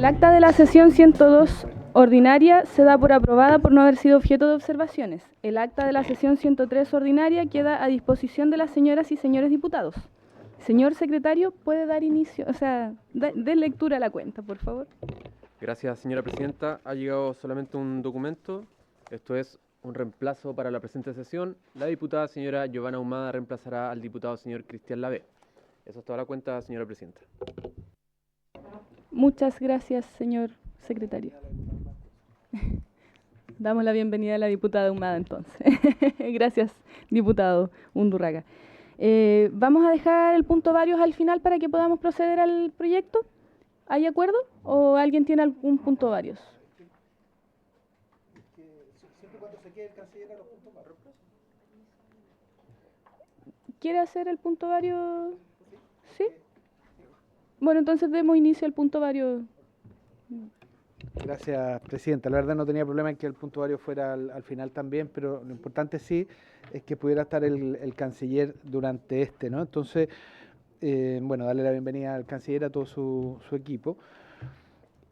El acta de la sesión 102 ordinaria se da por aprobada por no haber sido objeto de observaciones. El acta de la sesión 103 ordinaria queda a disposición de las señoras y señores diputados. Señor secretario, ¿puede dar inicio, dé lectura a la cuenta, por favor? Gracias, señora presidenta. Ha llegado solamente un documento. Esto es un reemplazo para la presente sesión. La diputada señora Giovanna Ahumada reemplazará al diputado señor Cristian Lavé. Eso es toda la cuenta, señora presidenta. Muchas gracias, señor secretario. Damos la bienvenida a la diputada Ahumada, entonces. Gracias, diputado Undurraga. Vamos a dejar el punto varios al final para que podamos proceder al proyecto. ¿Hay acuerdo? ¿O alguien tiene algún punto varios? Siempre cuando se quede el canciller a los puntos varios. ¿Quiere hacer el punto varios? ¿Sí? Bueno, entonces demos inicio al punto varios. Gracias, presidenta. La verdad no tenía problema en que el puntuario fuera al final también, pero lo importante sí es que pudiera estar el canciller durante ¿no? Entonces, bueno, darle la bienvenida al canciller, a todo su equipo.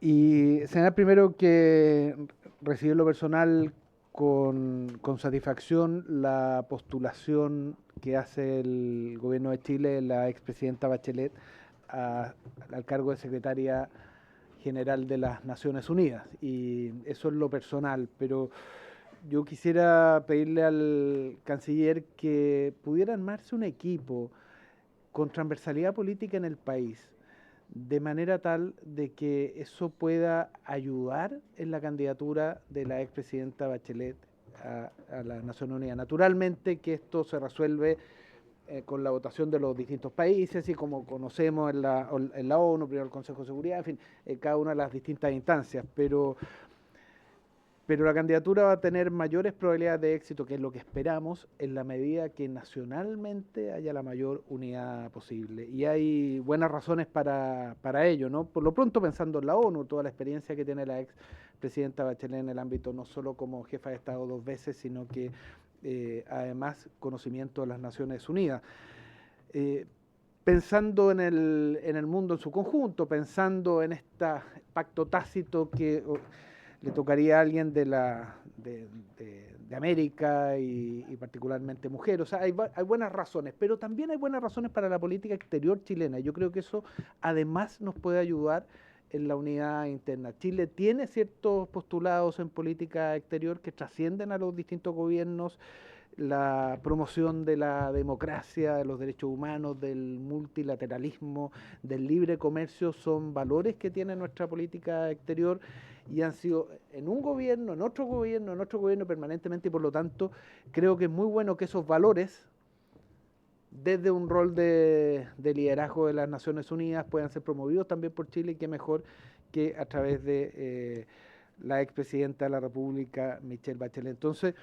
Y señalar primero que recibí en lo personal con satisfacción la postulación que hace el gobierno de Chile, la expresidenta Bachelet, al cargo de secretaria general de las Naciones Unidas, y eso es lo personal, pero yo quisiera pedirle al canciller que pudiera armarse un equipo con transversalidad política en el país, de manera tal de que eso pueda ayudar en la candidatura de la expresidenta Bachelet a las Naciones Unidas. Naturalmente que esto se resuelve con la votación de los distintos países y como conocemos en la ONU, primero el Consejo de Seguridad, en fin, cada una de las distintas instancias, pero la candidatura va a tener mayores probabilidades de éxito, que es lo que esperamos, en la medida que nacionalmente haya la mayor unidad posible. Y hay buenas razones para ello, ¿no? Por lo pronto, pensando en la ONU, toda la experiencia que tiene la ex presidenta Bachelet en el ámbito no solo como jefa de Estado 2 veces, sino que además conocimiento de las Naciones Unidas. Pensando en el mundo en su conjunto, pensando en este pacto tácito que le tocaría a alguien de América y particularmente mujer. O sea, hay buenas razones, pero también hay buenas razones para la política exterior chilena. Yo creo que eso además nos puede ayudar en la unidad interna. Chile tiene ciertos postulados en política exterior que trascienden a los distintos gobiernos. La promoción de la democracia, de los derechos humanos, del multilateralismo, del libre comercio, son valores que tiene nuestra política exterior y han sido en un gobierno, en otro gobierno permanentemente, y por lo tanto creo que es muy bueno que esos valores, desde un rol de liderazgo de las Naciones Unidas, puedan ser promovidos también por Chile, y qué mejor que a través de la expresidenta de la República, Michelle Bachelet. Entonces,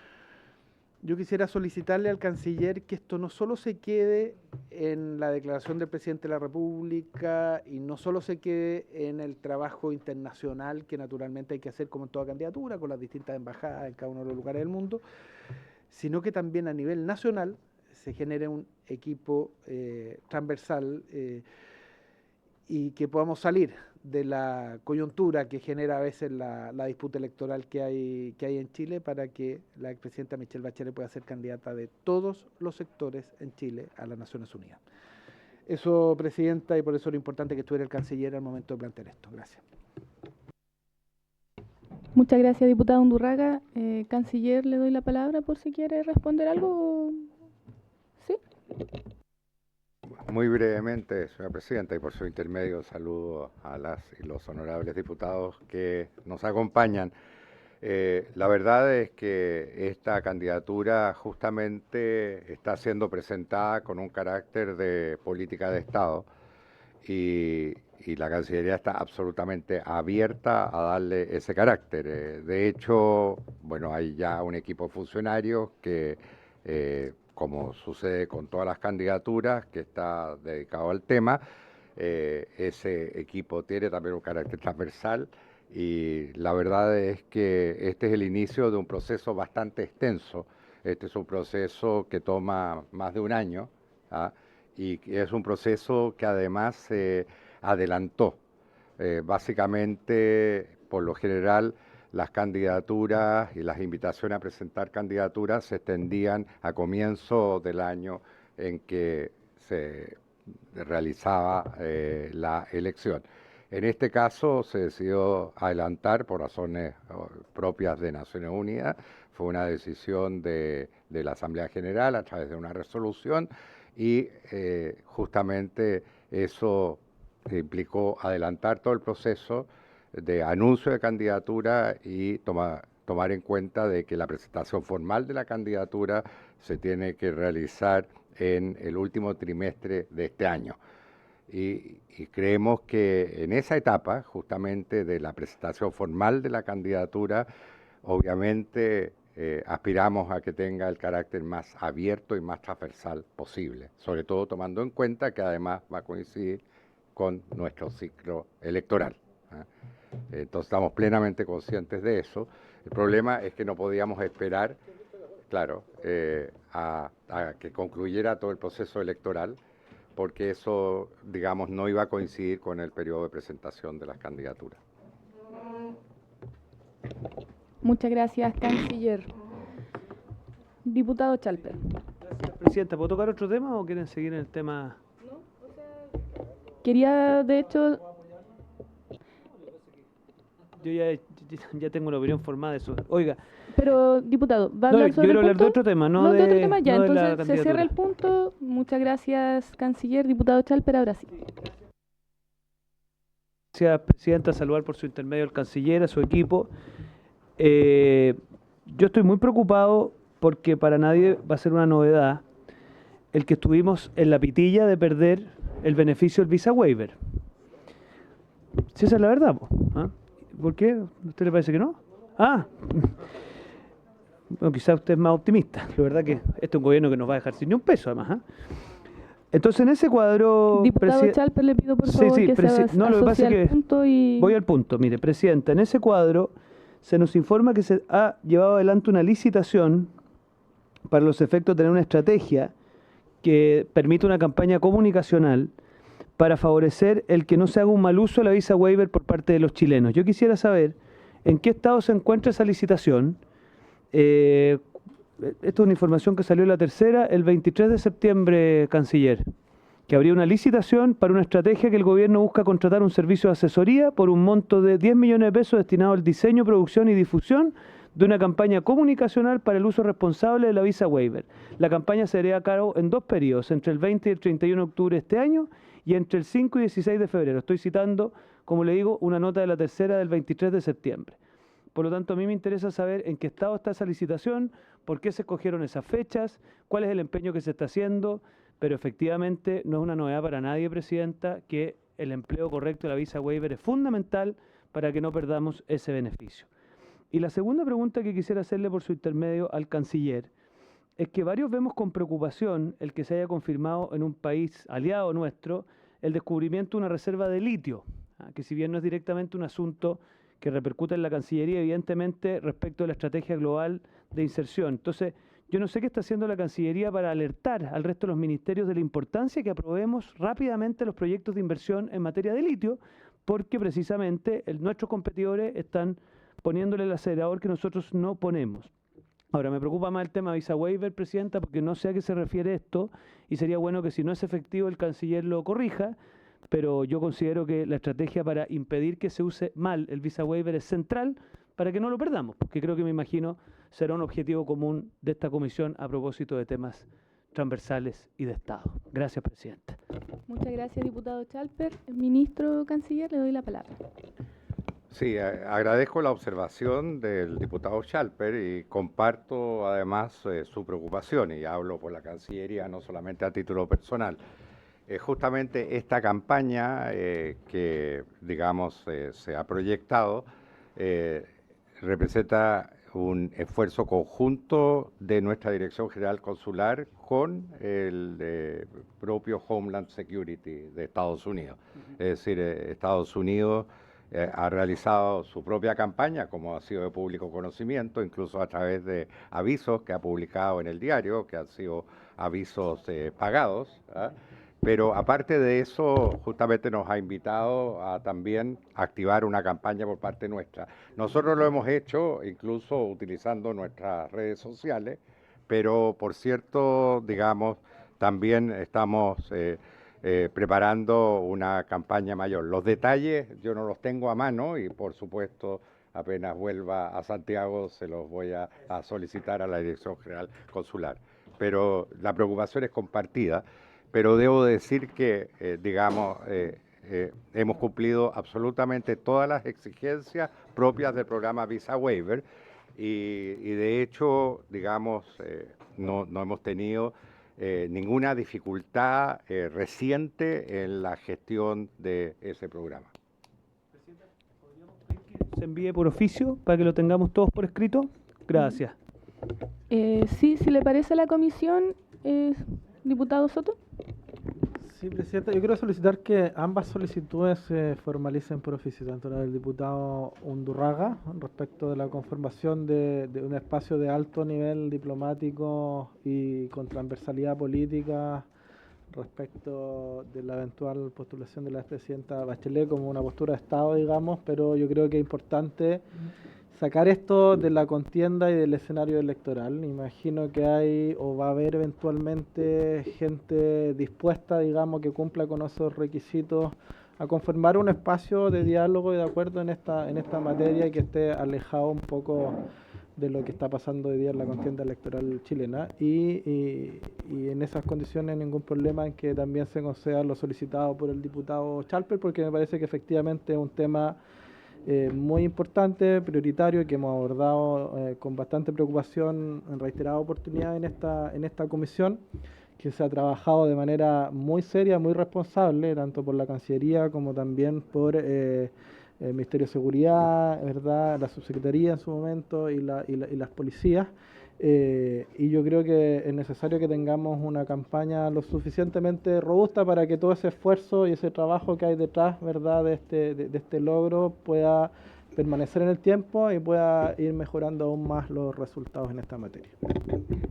yo quisiera solicitarle al canciller que esto no solo se quede en la declaración del presidente de la República y no solo se quede en el trabajo internacional que naturalmente hay que hacer como en toda candidatura, con las distintas embajadas en cada uno de los lugares del mundo, sino que también a nivel nacional se genere un equipo transversal y que podamos salir de la coyuntura que genera a veces la disputa electoral que hay en Chile, para que la expresidenta Michelle Bachelet pueda ser candidata de todos los sectores en Chile a las Naciones Unidas. Eso, presidenta, y por eso es lo importante que estuviera el canciller al momento de plantear esto. Gracias. Muchas gracias, diputado Undurraga. Canciller, le doy la palabra por si quiere responder algo. ¿Sí? Muy brevemente, señora presidenta, y por su intermedio saludo a las y los honorables diputados que nos acompañan. La verdad es que esta candidatura justamente está siendo presentada con un carácter de política de Estado y la Cancillería está absolutamente abierta a darle ese carácter. De hecho, bueno, hay ya un equipo de funcionarios que como sucede con todas las candidaturas, que está dedicado al tema. Ese equipo tiene también un carácter transversal y la verdad es que este es el inicio de un proceso bastante extenso. Este es un proceso que toma más de un año, ¿ah? Y es un proceso que además se adelantó Básicamente, por lo general, las candidaturas y las invitaciones a presentar candidaturas se extendían a comienzo del año en que se realizaba la elección. En este caso se decidió adelantar por razones propias de Naciones Unidas. Fue una decisión de la Asamblea General a través de una resolución y justamente eso implicó adelantar todo el proceso de anuncio de candidatura y tomar en cuenta de que la presentación formal de la candidatura se tiene que realizar en el último trimestre de este año. Y creemos que en esa etapa, justamente de la presentación formal de la candidatura, obviamente aspiramos a que tenga el carácter más abierto y más transversal posible, sobre todo tomando en cuenta que además va a coincidir con nuestro ciclo electoral. Entonces estamos plenamente conscientes de eso. El problema es que no podíamos esperar, claro, a que concluyera todo el proceso electoral, porque eso, digamos, no iba a coincidir con el periodo de presentación de las candidaturas. Muchas gracias, canciller. Diputado Chalper. Gracias, presidenta. ¿Puedo tocar otro tema o quieren seguir en el tema? Quería, de hecho, Yo ya tengo una opinión formada de eso. Oiga, pero diputado, ¿va a no, hablar yo sobre quiero el hablar de punto? otro tema, No, de otro tema, ya. no de la Entonces se cierra el punto. Muchas gracias, canciller. Diputado Chalper, ahora sí. Gracias, presidenta. Saludar por su intermedio al canciller, a su equipo. Yo estoy muy preocupado porque para nadie va a ser una novedad el que estuvimos en la pitilla de perder el beneficio del visa waiver. Si esa es la verdad, ¿ah? ¿Por qué? ¿A usted le parece que no? Bueno, quizás usted es más optimista. La verdad que este es un gobierno que nos va a dejar sin ni un peso, además. ¿Ah? Entonces, en ese cuadro... Diputado Chalper, le pido por favor que se no, lo que pasa es asocie al que punto y... voy al punto. Mire, presidenta, en ese cuadro se nos informa que se ha llevado adelante una licitación para los efectos de tener una estrategia que permite una campaña comunicacional para favorecer el que no se haga un mal uso de la visa waiver por parte de los chilenos. Yo quisiera saber en qué estado se encuentra esa licitación. Esto es una información que salió en La Tercera el 23 de septiembre, canciller, que habría una licitación para una estrategia que el gobierno busca contratar un servicio de asesoría por un monto de 10 millones de pesos destinado al diseño, producción y difusión de una campaña comunicacional para el uso responsable de la visa waiver. La campaña se haría a cabo en 2 periodos, entre el 20 y el 31 de octubre de este año y entre el 5 y 16 de febrero. Estoy citando, como le digo, una nota de La Tercera del 23 de septiembre. Por lo tanto, a mí me interesa saber en qué estado está esa licitación, por qué se escogieron esas fechas, cuál es el empeño que se está haciendo, pero efectivamente no es una novedad para nadie, presidenta, que el empleo correcto de la visa waiver es fundamental para que no perdamos ese beneficio. Y la segunda pregunta que quisiera hacerle por su intermedio al canciller es que varios vemos con preocupación el que se haya confirmado en un país aliado nuestro el descubrimiento de una reserva de litio, que si bien no es directamente un asunto que repercute en la Cancillería, evidentemente respecto a la estrategia global de inserción. Entonces, yo no sé qué está haciendo la Cancillería para alertar al resto de los ministerios de la importancia que aprobemos rápidamente los proyectos de inversión en materia de litio, porque precisamente nuestros competidores están poniéndole el acelerador que nosotros no ponemos. Ahora, me preocupa más el tema de visa waiver, presidenta, porque no sé a qué se refiere esto y sería bueno que si no es efectivo el canciller lo corrija, pero yo considero que la estrategia para impedir que se use mal el visa waiver es central para que no lo perdamos, porque creo que, me imagino, será un objetivo común de esta comisión a propósito de temas transversales y de Estado. Gracias, presidenta. Muchas gracias, diputado Chalper. Ministro canciller, le doy la palabra. Sí, agradezco la observación del diputado Chalper y comparto además su preocupación, y hablo por la Cancillería no solamente a título personal. Justamente esta campaña que, digamos, se ha proyectado representa un esfuerzo conjunto de nuestra Dirección General Consular con el propio Homeland Security de Estados Unidos. Es decir, Estados Unidos ha realizado su propia campaña, como ha sido de público conocimiento, incluso a través de avisos que ha publicado en el diario, que han sido avisos pagados, Pero aparte de eso, justamente nos ha invitado a también activar una campaña por parte nuestra. Nosotros lo hemos hecho incluso utilizando nuestras redes sociales, pero por cierto, digamos, también estamos preparando una campaña mayor. Los detalles yo no los tengo a mano y por supuesto apenas vuelva a Santiago se los voy a solicitar a la Dirección General Consular. Pero la preocupación es compartida. Pero debo decir que, digamos, hemos cumplido absolutamente todas las exigencias propias del programa Visa Waiver y de hecho, digamos, no hemos tenido ninguna dificultad reciente en la gestión de ese programa. Se envíe por oficio para que lo tengamos todos por escrito. Gracias. Sí, si le parece a la comisión, diputado Soto. Sí, Presidenta, yo quiero solicitar que ambas solicitudes se formalicen por oficio, tanto la del diputado Undurraga respecto de la conformación de un espacio de alto nivel diplomático y con transversalidad política respecto de la eventual postulación de la expresidenta Bachelet como una postura de Estado, digamos, pero yo creo que es importante sacar esto de la contienda y del escenario electoral. Imagino que hay o va a haber eventualmente gente dispuesta, digamos, que cumpla con esos requisitos a conformar un espacio de diálogo y de acuerdo en esta materia y que esté alejado un poco de lo que está pasando hoy día en la contienda electoral chilena y en esas condiciones ningún problema en que también se conceda lo solicitado por el diputado Chalper, porque me parece que efectivamente es un tema muy importante, prioritario, y que hemos abordado con bastante preocupación en reiteradas oportunidades en esta comisión, que se ha trabajado de manera muy seria, muy responsable, tanto por la Cancillería como también por el Ministerio de Seguridad, ¿verdad?, la Subsecretaría en su momento y las policías. Y yo creo que es necesario que tengamos una campaña lo suficientemente robusta para que todo ese esfuerzo y ese trabajo que hay detrás, ¿verdad?, de este logro pueda permanecer en el tiempo y pueda ir mejorando aún más los resultados en esta materia.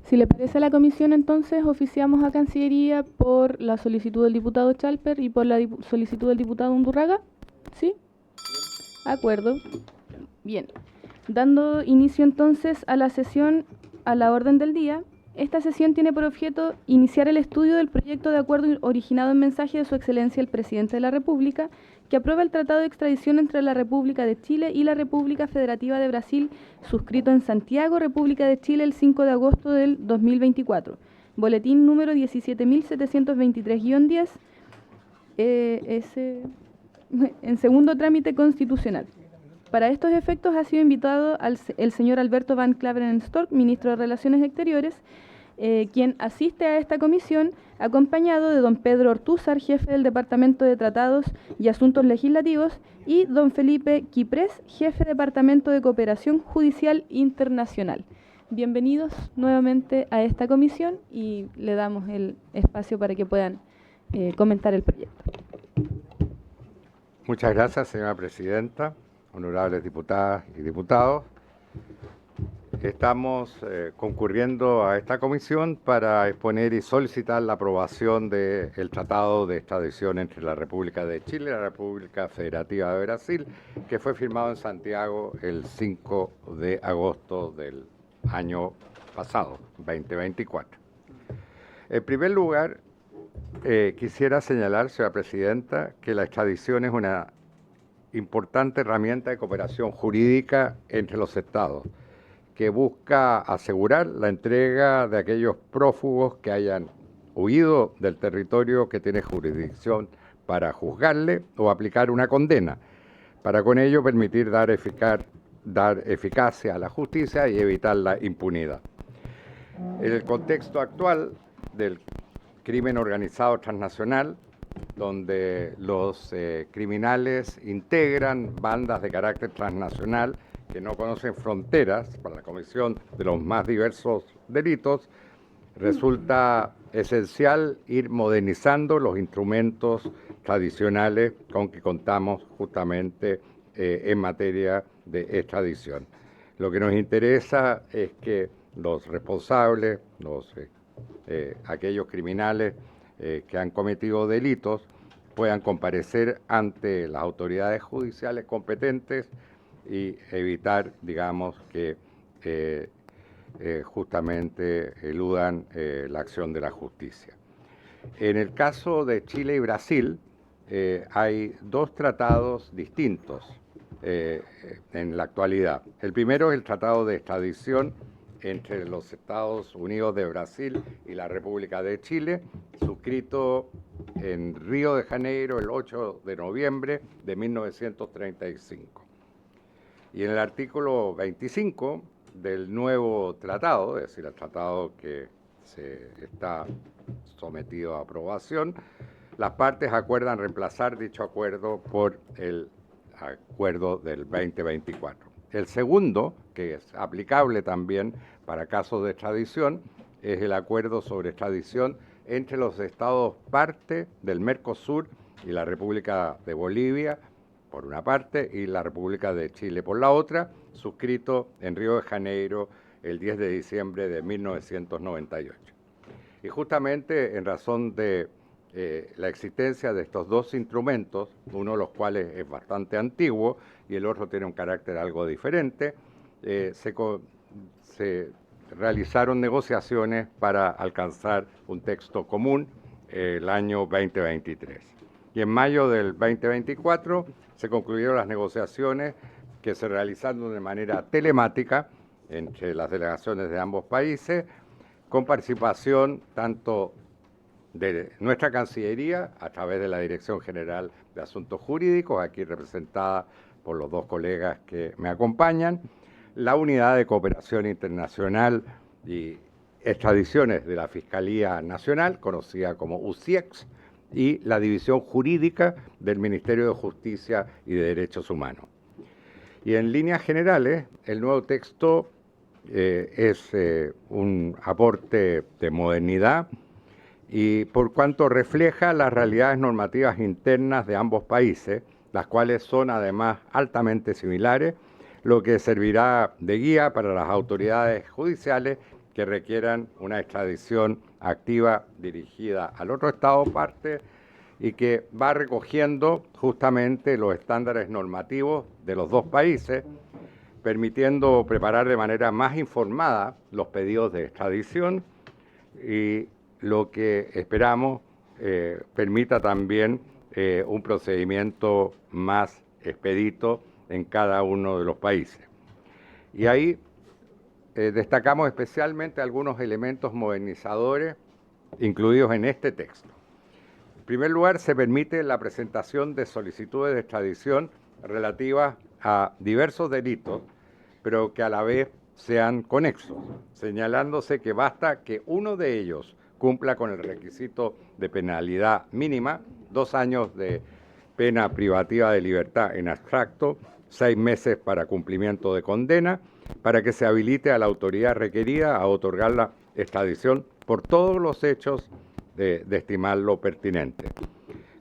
Si le parece a la comisión, entonces oficiamos a Cancillería por la solicitud del diputado Chalper y por la solicitud del diputado Undurraga. ¿Sí? Acuerdo. Bien. Dando inicio entonces a la sesión, a la orden del día, esta sesión tiene por objeto iniciar el estudio del proyecto de acuerdo originado en mensaje de Su Excelencia el Presidente de la República, que aprueba el Tratado de Extradición entre la República de Chile y la República Federativa de Brasil, suscrito en Santiago, República de Chile, el 5 de agosto del 2024. Boletín número 17.723-10, en segundo trámite constitucional. Para estos efectos ha sido invitado el señor Alberto Van Claveren-Storck, ministro de Relaciones Exteriores, quien asiste a esta comisión acompañado de don Pedro Ortúzar, jefe del Departamento de Tratados y Asuntos Legislativos, y don Felipe Quiprés, jefe de Departamento de Cooperación Judicial Internacional. Bienvenidos nuevamente a esta comisión y le damos el espacio para que puedan comentar el proyecto. Muchas gracias, señora presidenta, honorables diputadas y diputados. Estamos concurriendo a esta comisión para exponer y solicitar la aprobación del Tratado de Extradición entre la República de Chile y la República Federativa de Brasil, que fue firmado en Santiago el 5 de agosto del año pasado, 2024. En primer lugar, quisiera señalar, señora presidenta, que la extradición es una importante herramienta de cooperación jurídica entre los estados, que busca asegurar la entrega de aquellos prófugos que hayan huido del territorio que tiene jurisdicción para juzgarle o aplicar una condena, para con ello permitir dar eficacia a la justicia y evitar la impunidad. En el contexto actual del crimen organizado transnacional, donde los criminales integran bandas de carácter transnacional que no conocen fronteras para la comisión de los más diversos delitos, resulta esencial ir modernizando los instrumentos tradicionales con que contamos justamente en materia de extradición. Lo que nos interesa es que los responsables, aquellos criminales que han cometido delitos puedan comparecer ante las autoridades judiciales competentes y evitar, digamos, que justamente eludan la acción de la justicia. En el caso de Chile y Brasil, hay dos tratados distintos en la actualidad. El primero es el Tratado de Extradición entre los Estados Unidos de Brasil y la República de Chile, suscrito en Río de Janeiro el 8 de noviembre de 1935. Y en el artículo 25 del nuevo tratado, es decir, el tratado que se está sometido a aprobación, las partes acuerdan reemplazar dicho acuerdo por el acuerdo del 2024. El segundo, que es aplicable también para casos de extradición, es el acuerdo sobre extradición entre los estados parte del Mercosur y la República de Bolivia, por una parte, y la República de Chile por la otra, suscrito en Río de Janeiro el 10 de diciembre de 1998. Y justamente en razón de la existencia de estos dos instrumentos, uno de los cuales es bastante antiguo y el otro tiene un carácter algo diferente, se realizaron negociaciones para alcanzar un texto común el año 2023. Y en mayo del 2024 se concluyeron las negociaciones que se realizaron de manera telemática entre las delegaciones de ambos países, con participación tanto de nuestra Cancillería, a través de la Dirección General de Asuntos Jurídicos, aquí representada por los dos colegas que me acompañan, la Unidad de Cooperación Internacional y Extradiciones de la Fiscalía Nacional, conocida como UCIEX, y la División Jurídica del Ministerio de Justicia y de Derechos Humanos. Y en líneas generales, el nuevo texto es un aporte de modernidad y por cuanto refleja las realidades normativas internas de ambos países, las cuales son además altamente similares, lo que servirá de guía para las autoridades judiciales que requieran una extradición activa dirigida al otro Estado parte y que va recogiendo justamente los estándares normativos de los dos países, permitiendo preparar de manera más informada los pedidos de extradición y lo que esperamos permita también un procedimiento más expedito en cada uno de los países. Y ahí destacamos especialmente algunos elementos modernizadores incluidos en este texto. En primer lugar, se permite la presentación de solicitudes de extradición relativas a diversos delitos, pero que a la vez sean conexos, señalándose que basta que uno de ellos cumpla con el requisito de penalidad mínima, 2 años de pena privativa de libertad en abstracto, 6 meses para cumplimiento de condena, para que se habilite a la autoridad requerida a otorgar la extradición por todos los hechos de estimarlo pertinente.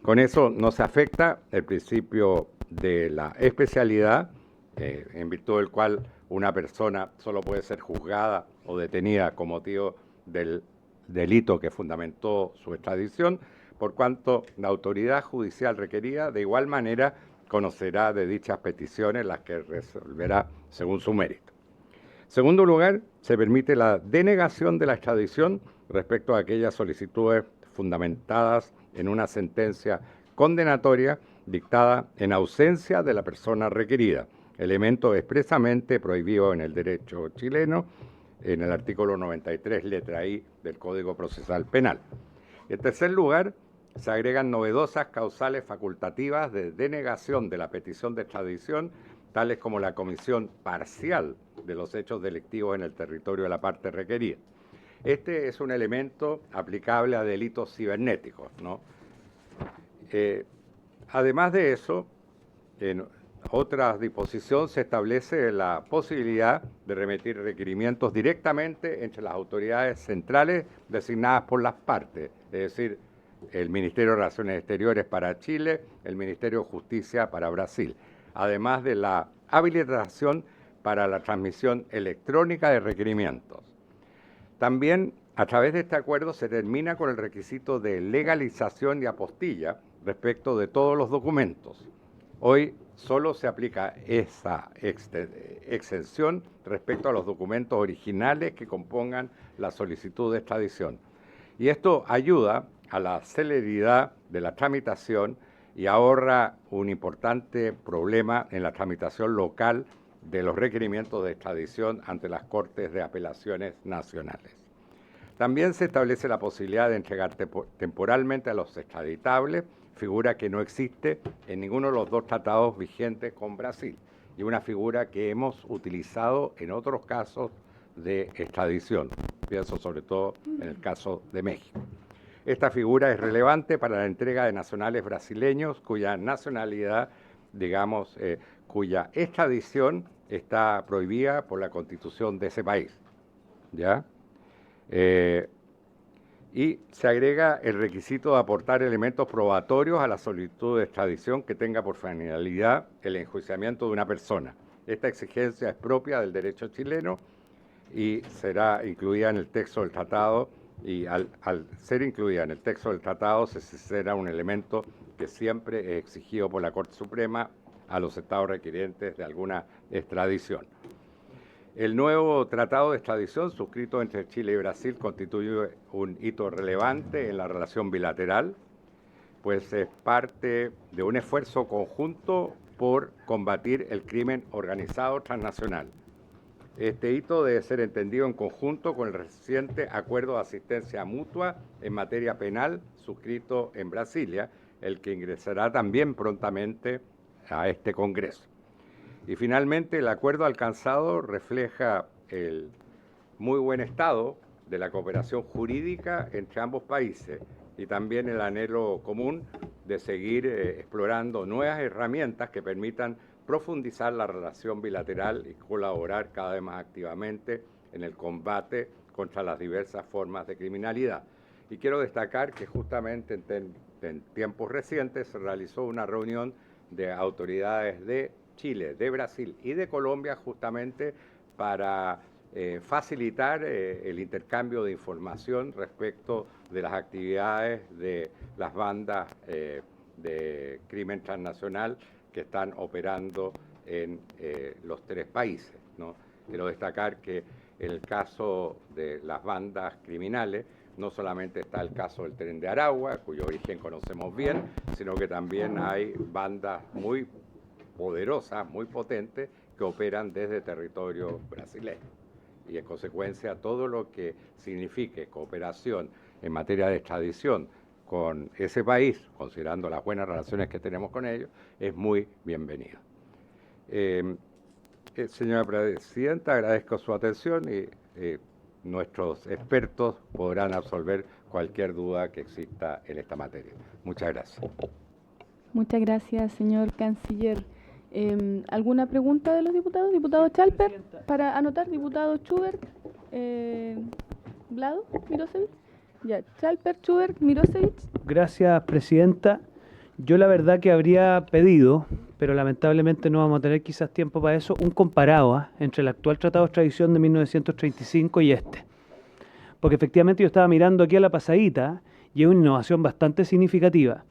Con eso no se afecta el principio de la especialidad, en virtud del cual una persona solo puede ser juzgada o detenida con motivo del delito que fundamentó su extradición, por cuanto la autoridad judicial requerida de igual manera conocerá de dichas peticiones las que resolverá según su mérito. En segundo lugar, se permite la denegación de la extradición respecto a aquellas solicitudes fundamentadas en una sentencia condenatoria dictada en ausencia de la persona requerida, elemento expresamente prohibido en el derecho chileno, en el artículo 93, letra I del Código Procesal Penal. En tercer lugar, se agregan novedosas causales facultativas de denegación de la petición de extradición, tales como la comisión parcial de los hechos delictivos en el territorio de la parte requerida. Este es un elemento aplicable a delitos cibernéticos, ¿no? Además de eso, en otra disposición se establece la posibilidad de remitir requerimientos directamente entre las autoridades centrales designadas por las partes, es decir, el Ministerio de Relaciones Exteriores para Chile, el Ministerio de Justicia para Brasil, además de la habilitación para la transmisión electrónica de requerimientos. También A través de este acuerdo se termina con el requisito de legalización y apostilla respecto de todos los documentos. Hoy solo se aplica esa exención respecto a los documentos originales que compongan la solicitud de extradición. Y esto ayuda a la celeridad de la tramitación y ahorra un importante problema en la tramitación local de los requerimientos de extradición ante las Cortes de Apelaciones Nacionales. También se establece la posibilidad de entregar temporalmente a los extraditables, figura que no existe en ninguno de los dos tratados vigentes con Brasil y una figura que hemos utilizado en otros casos de extradición. Pienso sobre todo en el caso de México. Esta figura es relevante para la entrega de nacionales brasileños cuya nacionalidad, digamos, cuya extradición está prohibida por la Constitución de ese país, ¿ya? Y se agrega el requisito de aportar elementos probatorios a la solicitud de extradición que tenga por finalidad el enjuiciamiento de una persona. Esta exigencia es propia del derecho chileno y será incluida en el texto del tratado, y al ser incluida en el texto del tratado será un elemento que siempre es exigido por la Corte Suprema a los estados requirientes de alguna extradición. El nuevo tratado de extradición suscrito entre Chile y Brasil constituye un hito relevante en la relación bilateral, pues es parte de un esfuerzo conjunto por combatir el crimen organizado transnacional. Este hito debe ser entendido en conjunto con el reciente acuerdo de asistencia mutua en materia penal suscrito en Brasilia, el que ingresará también prontamente a este Congreso. Y finalmente, el acuerdo alcanzado refleja el muy buen estado de la cooperación jurídica entre ambos países y también el anhelo común de seguir explorando nuevas herramientas que permitan profundizar la relación bilateral y colaborar cada vez más activamente en el combate contra las diversas formas de criminalidad. Y quiero destacar que justamente en tiempos recientes se realizó una reunión de autoridades de Chile, de Brasil y de Colombia justamente para facilitar el intercambio de información respecto de las actividades de las bandas de crimen transnacional que están operando en los tres países, ¿no? Quiero destacar que en el caso de las bandas criminales no solamente está el caso del Tren de Aragua, cuyo origen conocemos bien, sino que también hay bandas muy poderosas, muy potentes, que operan desde territorio brasileño. Y en consecuencia, todo lo que signifique cooperación en materia de extradición con ese país, considerando las buenas relaciones que tenemos con ellos, es muy bienvenido. Señora Presidenta, agradezco su atención y nuestros expertos podrán absolver cualquier duda que exista en esta materia. Muchas gracias. Muchas gracias, señor canciller. ¿Alguna pregunta de los diputados? Diputado Chalper, para anotar, diputado Schubert, Vlado, Mirosevich. Ya, Chalper, Schubert, Mirosevich. Gracias, Presidenta. Yo la verdad que habría pedido, pero lamentablemente no vamos a tener quizás tiempo para eso, un comparado entre el actual Tratado de Extradición de 1935 y este. Porque efectivamente yo estaba mirando aquí a la pasadita y es una innovación bastante significativa.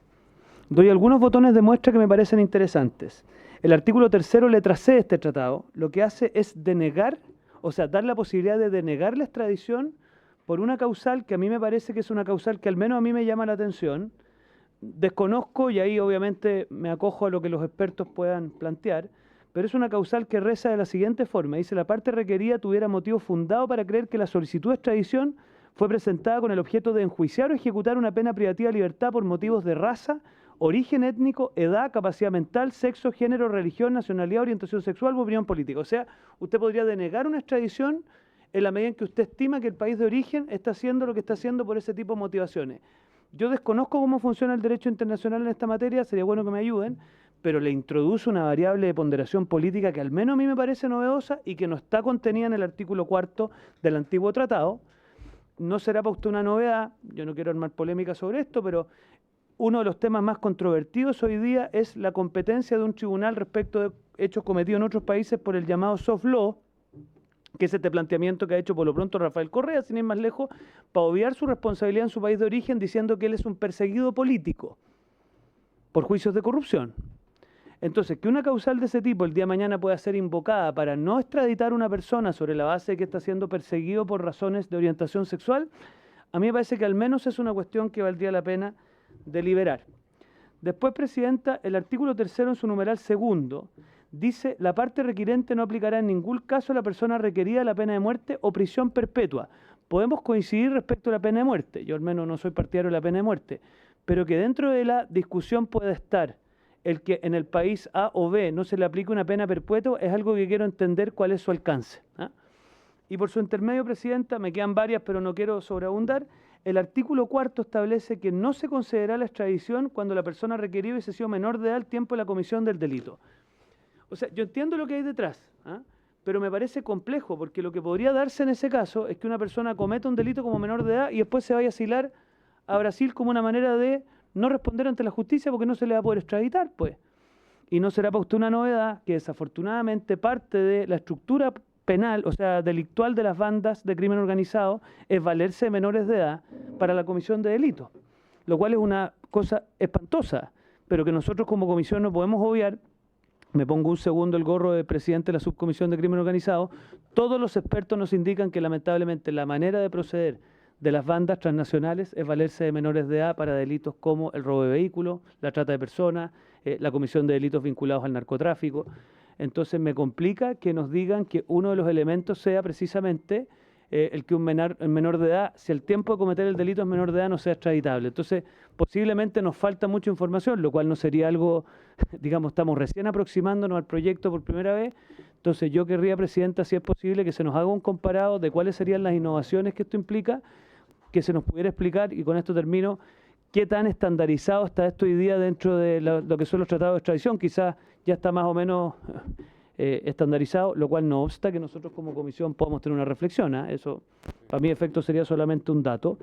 Doy algunos botones de muestra que me parecen interesantes. El artículo 3º, letra C de este tratado, lo que hace es denegar, o sea, dar la posibilidad de denegar la extradición por una causal que a mí me parece que es una causal que al menos a mí me llama la atención. Desconozco, y ahí obviamente me acojo a lo que los expertos puedan plantear, pero es una causal que reza de la siguiente forma. Dice: la parte requerida tuviera motivo fundado para creer que la solicitud de extradición fue presentada con el objeto de enjuiciar o ejecutar una pena privativa de libertad por motivos de raza, origen étnico, edad, capacidad mental, sexo, género, religión, nacionalidad, orientación sexual u opinión política. O sea, usted podría denegar una extradición en la medida en que usted estima que el país de origen está haciendo lo que está haciendo por ese tipo de motivaciones. Yo desconozco cómo funciona el derecho internacional en esta materia, sería bueno que me ayuden, pero le introduce una variable de ponderación política que al menos a mí me parece novedosa y que no está contenida en el artículo 4º del antiguo tratado. No será para usted una novedad, yo no quiero armar polémica sobre esto, pero uno de los temas más controvertidos hoy día es la competencia de un tribunal respecto de hechos cometidos en otros países por el llamado soft law, que es este planteamiento que ha hecho por lo pronto Rafael Correa, sin ir más lejos, para obviar su responsabilidad en su país de origen, diciendo que él es un perseguido político por juicios de corrupción. Entonces, que una causal de ese tipo el día de mañana pueda ser invocada para no extraditar a una persona sobre la base de que está siendo perseguido por razones de orientación sexual, a mí me parece que al menos es una cuestión que valdría la pena deliberar. Después, Presidenta, el artículo 3º en su numeral 2 dice: la parte requirente no aplicará en ningún caso a la persona requerida la pena de muerte o prisión perpetua. Podemos coincidir respecto a la pena de muerte, yo al menos no soy partidario de la pena de muerte, pero que dentro de la discusión pueda estar el que en el país A o B no se le aplique una pena perpetua, es algo que quiero entender cuál es su alcance. Y por su intermedio, Presidenta, me quedan varias, pero no quiero sobreabundar. El artículo 4º establece que no se concederá la extradición cuando la persona requerida hubiese sido menor de edad al tiempo de la comisión del delito. O sea, yo entiendo lo que hay detrás, pero me parece complejo, porque lo que podría darse en ese caso es que una persona cometa un delito como menor de edad y después se vaya a asilar a Brasil como una manera de no responder ante la justicia porque no se le va a poder extraditar, pues. Y no será para usted una novedad que desafortunadamente parte de la estructura penal, o sea, delictual de las bandas de crimen organizado, es valerse de menores de edad para la comisión de delitos, lo cual es una cosa espantosa, pero que nosotros como comisión no podemos obviar. Me pongo un segundo el gorro de presidente de la subcomisión de crimen organizado. Todos los expertos nos indican que lamentablemente la manera de proceder de las bandas transnacionales es valerse de menores de edad para delitos como el robo de vehículos, la trata de personas, la comisión de delitos vinculados al narcotráfico. Entonces me complica que nos digan que uno de los elementos sea precisamente el que un menor de edad, si el tiempo de cometer el delito es menor de edad, no sea extraditable. Entonces, posiblemente nos falta mucha información, lo cual no sería algo, digamos, estamos recién aproximándonos al proyecto por primera vez. Entonces, yo querría, Presidenta, si es posible, que se nos haga un comparado de cuáles serían las innovaciones que esto implica, que se nos pudiera explicar, y con esto termino, qué tan estandarizado está esto hoy día dentro de lo que son los tratados de extradición. Quizás ya está más o menos estandarizado, lo cual no obsta que nosotros como comisión podamos tener una reflexión. Eso, para mi efecto, sería solamente un dato.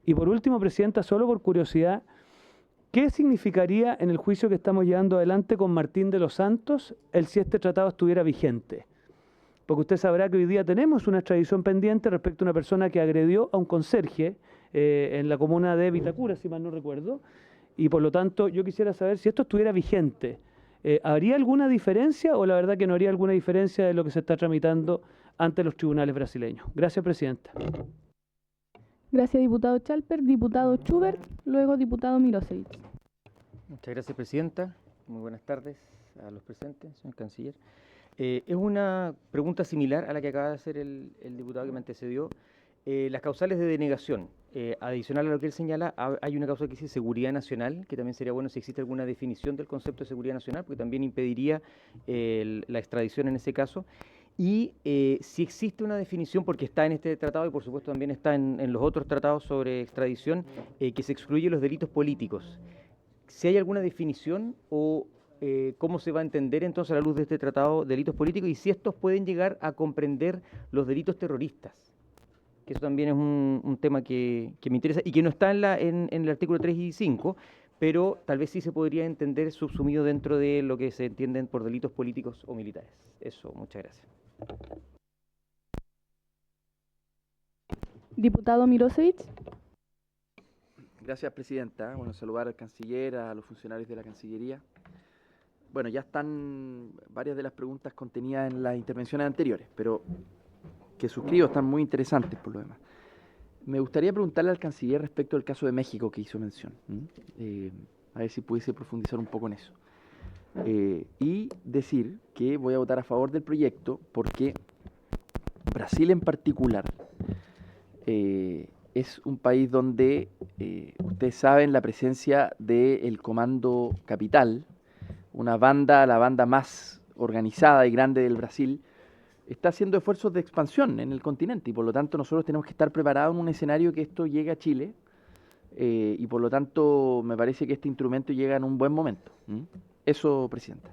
Y por último, Presidenta, solo por curiosidad, ¿qué significaría en el juicio que estamos llevando adelante con Martín de los Santos si este tratado estuviera vigente? Porque usted sabrá que hoy día tenemos una extradición pendiente respecto a una persona que agredió a un conserje en la comuna de Vitacura, si mal no recuerdo, y por lo tanto yo quisiera saber si esto estuviera vigente. ¿Habría alguna diferencia o la verdad que no habría alguna diferencia de lo que se está tramitando ante los tribunales brasileños? Gracias, Presidenta. Gracias, diputado Chalper. Diputado Schubert, luego diputado Mirosevic. Muchas gracias, Presidenta. Muy buenas tardes a los presentes, señor Canciller. Es una pregunta similar a la que acaba de hacer el diputado que me antecedió. Las causales de denegación, adicional a lo que él señala, hay una causa que dice seguridad nacional, que también sería bueno si existe alguna definición del concepto de seguridad nacional, porque también impediría la extradición en ese caso. Y si existe una definición, porque está en este tratado y por supuesto también está en los otros tratados sobre extradición, que se excluye los delitos políticos. Si hay alguna definición o cómo se va a entender entonces a la luz de este tratado delitos políticos y si estos pueden llegar a comprender los delitos terroristas, que eso también es un tema que me interesa y que no está en el artículo 3 y 5, pero tal vez sí se podría entender subsumido dentro de lo que se entienden por delitos políticos o militares. Eso, muchas gracias. Diputado Mirosevic. Gracias, Presidenta. Bueno, saludar al Canciller, a los funcionarios de la Cancillería. Bueno, ya están varias de las preguntas contenidas en las intervenciones anteriores, pero que suscribo están muy interesantes por lo demás. Me gustaría preguntarle al Canciller respecto al caso de México que hizo mención. A ver si pudiese profundizar un poco en eso. Y decir que voy a votar a favor del proyecto porque Brasil en particular es un país donde ustedes saben la presencia del Comando Capital, una banda, la banda más organizada y grande del Brasil, está haciendo esfuerzos de expansión en el continente y por lo tanto nosotros tenemos que estar preparados en un escenario que esto llegue a Chile y por lo tanto me parece que este instrumento llega en un buen momento. Eso, Presidenta.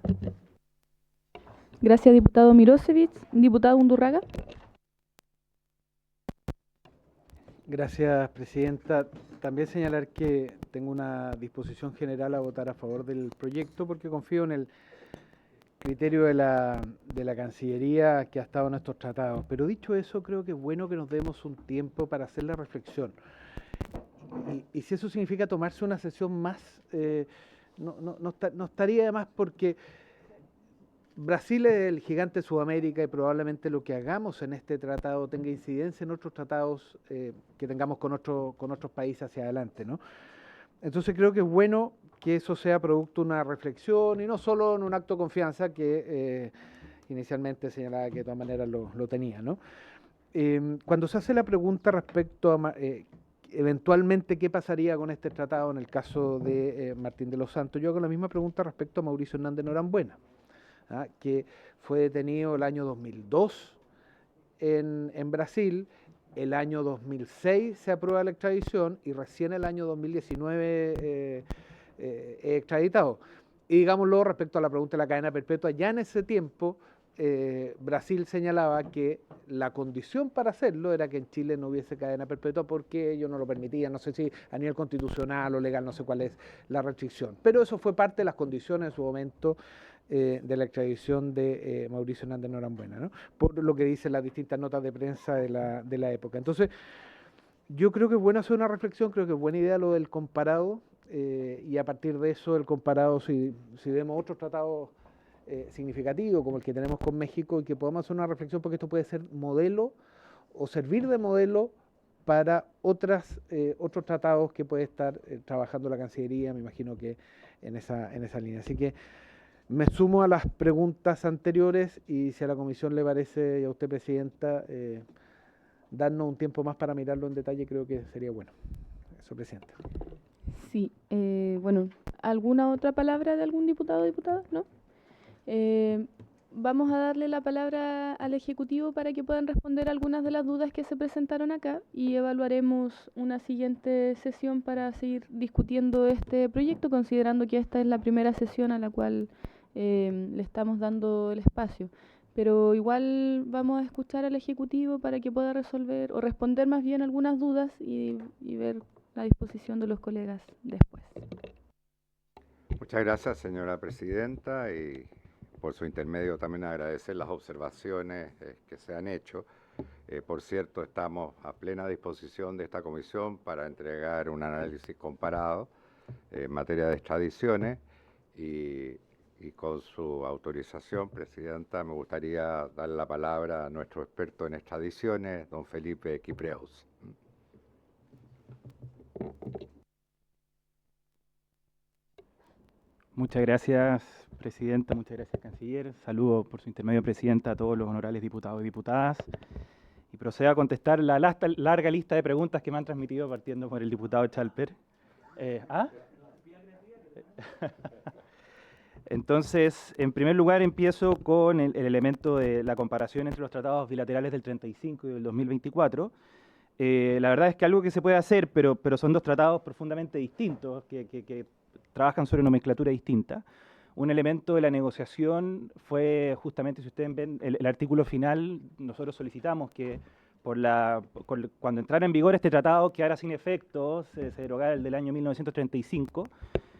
Gracias, diputado Mirosevic. Diputado Undurraga. Gracias, Presidenta. También señalar que tengo una disposición general a votar a favor del proyecto porque confío en criterio de la Cancillería que ha estado en estos tratados. Pero dicho eso, creo que es bueno que nos demos un tiempo para hacer la reflexión. Y si eso significa tomarse una sesión más, no estaría de más, porque Brasil es el gigante de Sudamérica y probablemente lo que hagamos en este tratado tenga incidencia en otros tratados que tengamos con otros países hacia adelante, ¿no? Entonces creo que es bueno que eso sea producto de una reflexión y no solo en un acto de confianza que inicialmente señalaba que de todas maneras lo tenía, ¿no? Cuando se hace la pregunta respecto a eventualmente qué pasaría con este tratado en el caso de Martín de los Santos, yo hago la misma pregunta respecto a Mauricio Hernández Norambuena, que fue detenido el año 2002 en Brasil, el año 2006 se aprueba la extradición y recién el año 2019 extraditado. Y digámoslo respecto a la pregunta de la cadena perpetua, ya en ese tiempo Brasil señalaba que la condición para hacerlo era que en Chile no hubiese cadena perpetua porque ellos no lo permitían, no sé si a nivel constitucional o legal, no sé cuál es la restricción. Pero eso fue parte de las condiciones en su momento de la extradición de Mauricio Hernández Norambuena, ¿no? Por lo que dicen las distintas notas de prensa de la época. Entonces, yo creo que es bueno hacer una reflexión, creo que es buena idea lo del comparado, y a partir de eso, el comparado, si vemos otros tratados significativos como el que tenemos con México, y que podamos hacer una reflexión, porque esto puede ser modelo o servir de modelo para otros tratados que puede estar trabajando la Cancillería, me imagino que en esa línea. Así que me sumo a las preguntas anteriores y si a la Comisión le parece, y a usted, Presidenta, darnos un tiempo más para mirarlo en detalle, creo que sería bueno. Eso, Presidenta. Sí, bueno, ¿alguna otra palabra de algún diputado o diputada? ¿No? Vamos a darle la palabra al Ejecutivo para que puedan responder algunas de las dudas que se presentaron acá y evaluaremos una siguiente sesión para seguir discutiendo este proyecto, considerando que esta es la primera sesión a la cual le estamos dando el espacio. Pero igual vamos a escuchar al Ejecutivo para que pueda resolver o responder más bien algunas dudas y ver la disposición de los colegas después. Muchas gracias, señora Presidenta, y por su intermedio también agradecer las observaciones que se han hecho. Por cierto, estamos a plena disposición de esta comisión para entregar un análisis comparado en materia de extradiciones y con su autorización, Presidenta, me gustaría dar la palabra a nuestro experto en extradiciones, don Felipe Quipreus. Muchas gracias, Presidenta, muchas gracias, Canciller. Saludo por su intermedio, Presidenta, a todos los honorables diputados y diputadas. Y procedo a contestar la larga lista de preguntas que me han transmitido, partiendo por el diputado Chalper. Entonces, en primer lugar, empiezo con el elemento de la comparación entre los tratados bilaterales del 35 y del 2024. La verdad es que algo que se puede hacer, pero son dos tratados profundamente distintos, que trabajan sobre nomenclatura distinta. Un elemento de la negociación fue justamente, si ustedes ven el artículo final, nosotros solicitamos que cuando entrara en vigor este tratado quedara sin efecto, se derogara el del año 1935,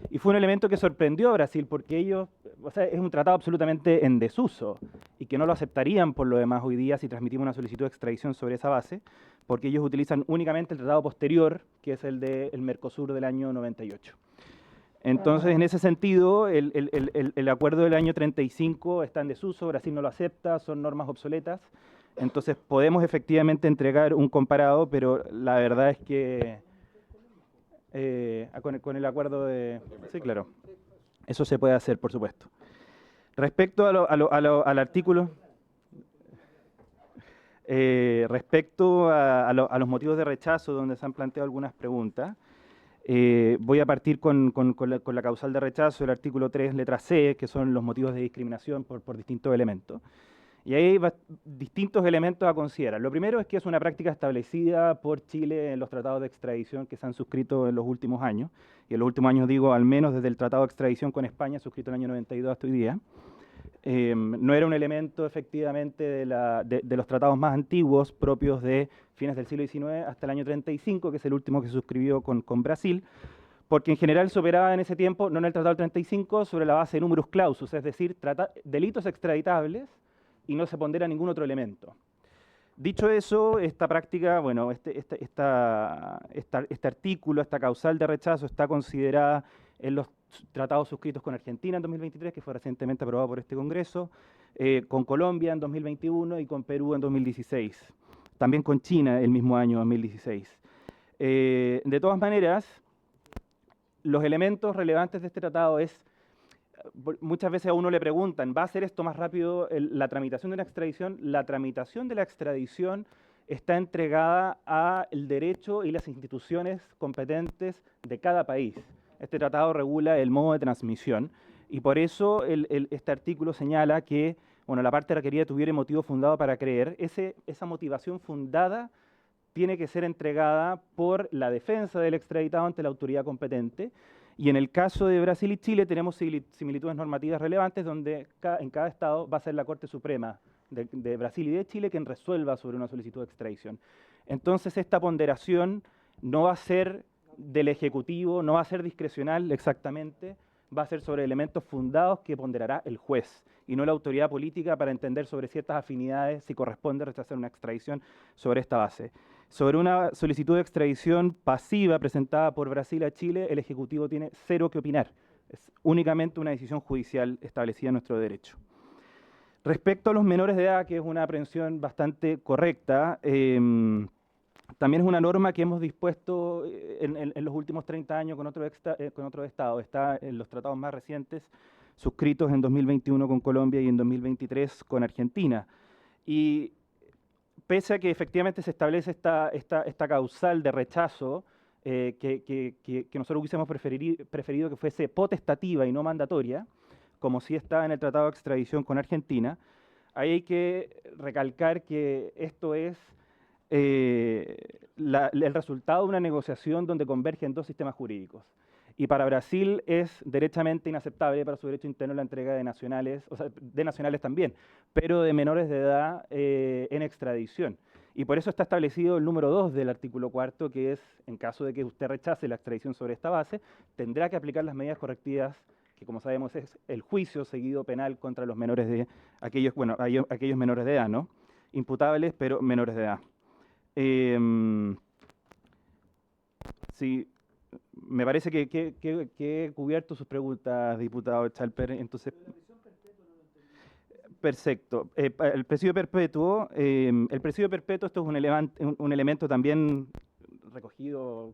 y fue un elemento que sorprendió a Brasil porque ellos, es un tratado absolutamente en desuso y que no lo aceptarían por lo demás hoy día si transmitimos una solicitud de extradición sobre esa base, porque ellos utilizan únicamente el tratado posterior, que es el del Mercosur del año 98. Entonces, en ese sentido, el acuerdo del año 35 está en desuso, Brasil no lo acepta, son normas obsoletas, entonces podemos efectivamente entregar un comparado, pero la verdad es que con el acuerdo de... Sí, claro, eso se puede hacer, por supuesto. Respecto al artículo... respecto a los motivos de rechazo, donde se han planteado algunas preguntas, voy a partir con la causal de rechazo, el artículo 3, letra C, que son los motivos de discriminación por distintos elementos. Y ahí hay distintos elementos a considerar. Lo primero es que es una práctica establecida por Chile en los tratados de extradición que se han suscrito en los últimos años, y en los últimos años digo al menos desde el tratado de extradición con España, suscrito en el año 92 hasta hoy día. No era un elemento efectivamente de los tratados más antiguos propios de fines del siglo XIX hasta el año 35, que es el último que se suscribió con Brasil, porque en general se operaba en ese tiempo, no en el Tratado del 35, sobre la base de numerus clausus, es decir, delitos extraditables y no se pondera ningún otro elemento. Dicho eso, esta práctica, bueno, este artículo, esta causal de rechazo está considerada en los tratados suscritos con Argentina en 2023, que fue recientemente aprobado por este Congreso, con Colombia en 2021 y con Perú en 2016. También con China el mismo año, 2016. De todas maneras, los elementos relevantes de este tratado es, muchas veces a uno le preguntan, ¿va a hacer esto más rápido la tramitación de una extradición? La tramitación de la extradición está entregada al derecho y las instituciones competentes de cada país. Este tratado regula el modo de transmisión y por eso este artículo señala que, bueno, la parte requerida tuviera motivo fundado para creer. Esa motivación fundada tiene que ser entregada por la defensa del extraditado ante la autoridad competente. Y en el caso de Brasil y Chile tenemos similitudes normativas relevantes donde en cada estado va a ser la Corte Suprema de Brasil y de Chile quien resuelva sobre una solicitud de extradición. Entonces esta ponderación no va a ser del Ejecutivo, no va a ser discrecional exactamente, va a ser sobre elementos fundados que ponderará el juez y no la autoridad política para entender sobre ciertas afinidades si corresponde rechazar una extradición sobre esta base. Sobre una solicitud de extradición pasiva presentada por Brasil a Chile, el Ejecutivo tiene cero que opinar. Es únicamente una decisión judicial establecida en nuestro derecho. Respecto a los menores de edad, que es una aprehensión bastante correcta, también es una norma que hemos dispuesto en los últimos 30 años con otros estados. Está en los tratados más recientes, suscritos en 2021 con Colombia y en 2023 con Argentina. Y pese a que efectivamente se establece esta causal de rechazo, que nosotros hubiésemos preferido que fuese potestativa y no mandatoria, como sí está en el Tratado de Extradición con Argentina, ahí hay que recalcar que esto es el resultado de una negociación donde convergen dos sistemas jurídicos. Y para Brasil es derechamente inaceptable para su derecho interno la entrega de nacionales, o sea, de nacionales también, pero de menores de edad en extradición. Y por eso está establecido el número 2 del artículo 4, que es, en caso de que usted rechace la extradición sobre esta base, tendrá que aplicar las medidas correctivas, que como sabemos es el juicio seguido penal contra los menores de aquellos menores de edad, ¿no? Imputables, pero menores de edad. Sí, me parece que he cubierto sus preguntas, diputado Chalper. Entonces, perfecto. El presidio perpetuo, esto es un elemento también recogido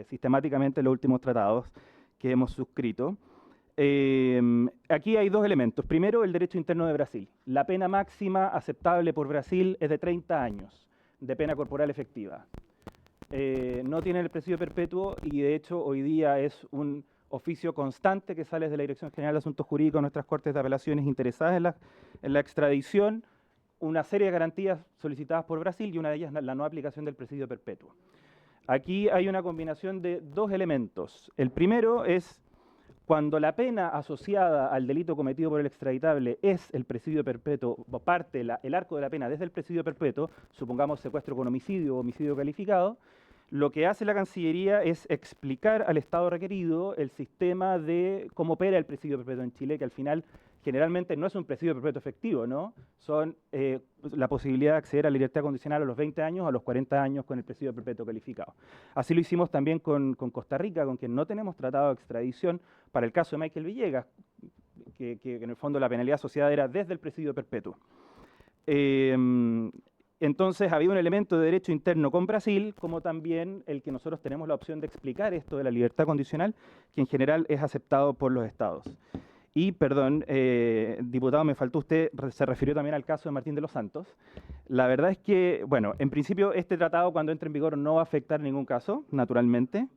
sistemáticamente en los últimos tratados que hemos suscrito. Aquí hay dos elementos. Primero, el derecho interno de Brasil. La pena máxima aceptable por Brasil es de 30 años de pena corporal efectiva. No tiene el presidio perpetuo y de hecho hoy día es un oficio constante que sale de la Dirección General de Asuntos Jurídicos de nuestras Cortes de Apelaciones interesadas en la extradición, una serie de garantías solicitadas por Brasil y una de ellas la no aplicación del presidio perpetuo. Aquí hay una combinación de dos elementos. El primero es cuando la pena asociada al delito cometido por el extraditable es el presidio perpetuo, o parte el arco de la pena desde el presidio perpetuo, supongamos secuestro con homicidio o homicidio calificado, lo que hace la Cancillería es explicar al Estado requerido el sistema de cómo opera el presidio perpetuo en Chile, que al final generalmente no es un presidio perpetuo efectivo, ¿no? Son la posibilidad de acceder a la libertad condicional a los 20 años, a los 40 años con el presidio perpetuo calificado. Así lo hicimos también con Costa Rica, con quien no tenemos tratado de extradición, para el caso de Michael Villegas, que en el fondo la penalidad asociada era desde el presidio perpetuo. Entonces había un elemento de derecho interno con Brasil, como también el que nosotros tenemos la opción de explicar esto de la libertad condicional, que en general es aceptado por los estados. Y, perdón, diputado, me faltó usted, se refirió también al caso de Martín de los Santos. La verdad es que, bueno, en principio este tratado cuando entre en vigor no va a afectar ningún caso, naturalmente,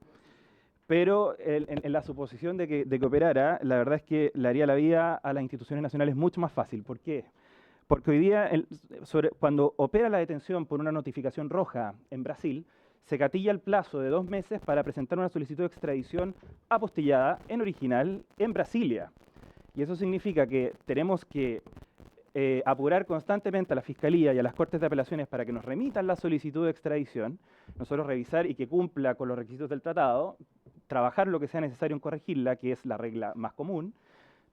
pero en la suposición de que operara, la verdad es que le haría la vida a las instituciones nacionales mucho más fácil. ¿Por qué? Porque hoy día, cuando opera la detención por una notificación roja en Brasil, se gatilla el plazo de 2 meses para presentar una solicitud de extradición apostillada en original en Brasilia. Y eso significa que tenemos que apurar constantemente a la Fiscalía y a las Cortes de Apelaciones para que nos remitan la solicitud de extradición, nosotros revisar y que cumpla con los requisitos del tratado, trabajar lo que sea necesario en corregirla, que es la regla más común,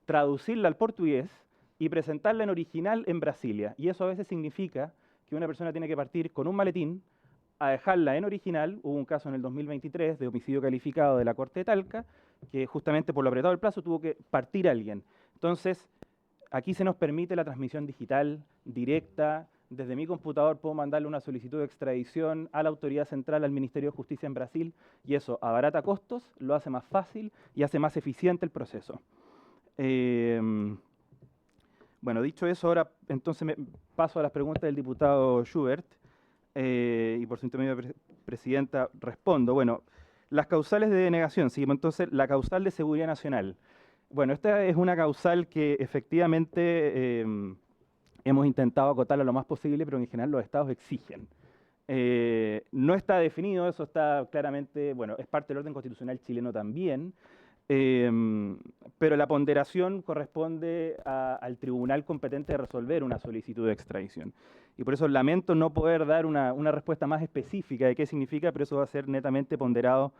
traducirla al portugués y presentarla en original en Brasilia. Y eso a veces significa que una persona tiene que partir con un maletín a dejarla en original. Hubo un caso en el 2023 de homicidio calificado de la Corte de Talca, que justamente por lo apretado del plazo tuvo que partir alguien. Entonces, aquí se nos permite la transmisión digital, directa. Desde mi computador puedo mandarle una solicitud de extradición a la autoridad central, al Ministerio de Justicia en Brasil, y eso abarata costos, lo hace más fácil y hace más eficiente el proceso. Bueno, dicho eso, ahora entonces me paso a las preguntas del diputado Schubert, y por su intermedio, Presidenta, respondo. Bueno, las causales de denegación, seguimos entonces la causal de seguridad nacional. Bueno, esta es una causal que efectivamente hemos intentado acotarla lo más posible, pero en general los estados exigen. No está definido, eso está claramente, bueno, es parte del orden constitucional chileno también, pero la ponderación corresponde al tribunal competente de resolver una solicitud de extradición. Y por eso lamento no poder dar una respuesta más específica de qué significa, pero eso va a ser netamente ponderado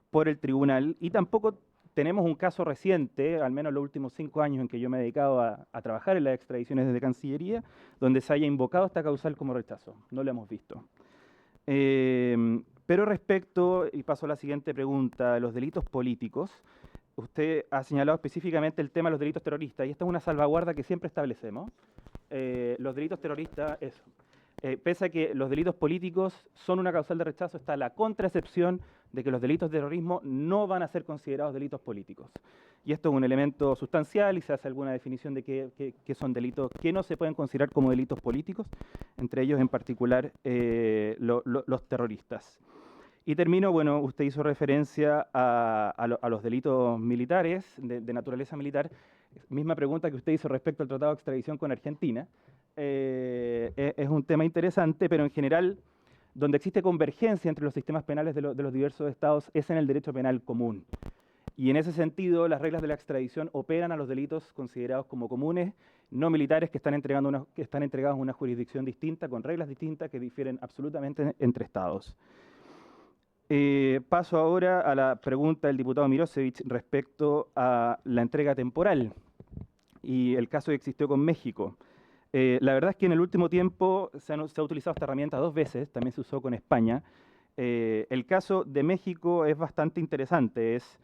por el tribunal. Y tampoco tenemos un caso reciente, al menos los últimos 5 años en que yo me he dedicado a trabajar en las extradiciones desde Cancillería, donde se haya invocado esta causal como rechazo. No lo hemos visto. Pero respecto, y paso a la siguiente pregunta, de los delitos políticos, usted ha señalado específicamente el tema de los delitos terroristas, y esta es una salvaguarda que siempre establecemos. Los delitos terroristas, eso. Pese a que los delitos políticos son una causal de rechazo, está la contraexcepción de que los delitos de terrorismo no van a ser considerados delitos políticos. Y esto es un elemento sustancial y se hace alguna definición de qué son delitos que no se pueden considerar como delitos políticos, entre ellos en particular los terroristas. Y termino, bueno, usted hizo referencia a los delitos militares, de naturaleza militar. Misma pregunta que usted hizo respecto al tratado de extradición con Argentina. Es un tema interesante, pero en general, donde existe convergencia entre los sistemas penales de los diversos estados es en el derecho penal común. Y en ese sentido, las reglas de la extradición operan a los delitos considerados como comunes, no militares, que están entregados a una jurisdicción distinta, con reglas distintas que difieren absolutamente entre estados. Paso ahora a la pregunta del diputado Mirosevich respecto a la entrega temporal y el caso que existió con México. La verdad es que en el último tiempo se ha utilizado esta herramienta 2 veces, también se usó con España. El caso de México es bastante interesante, es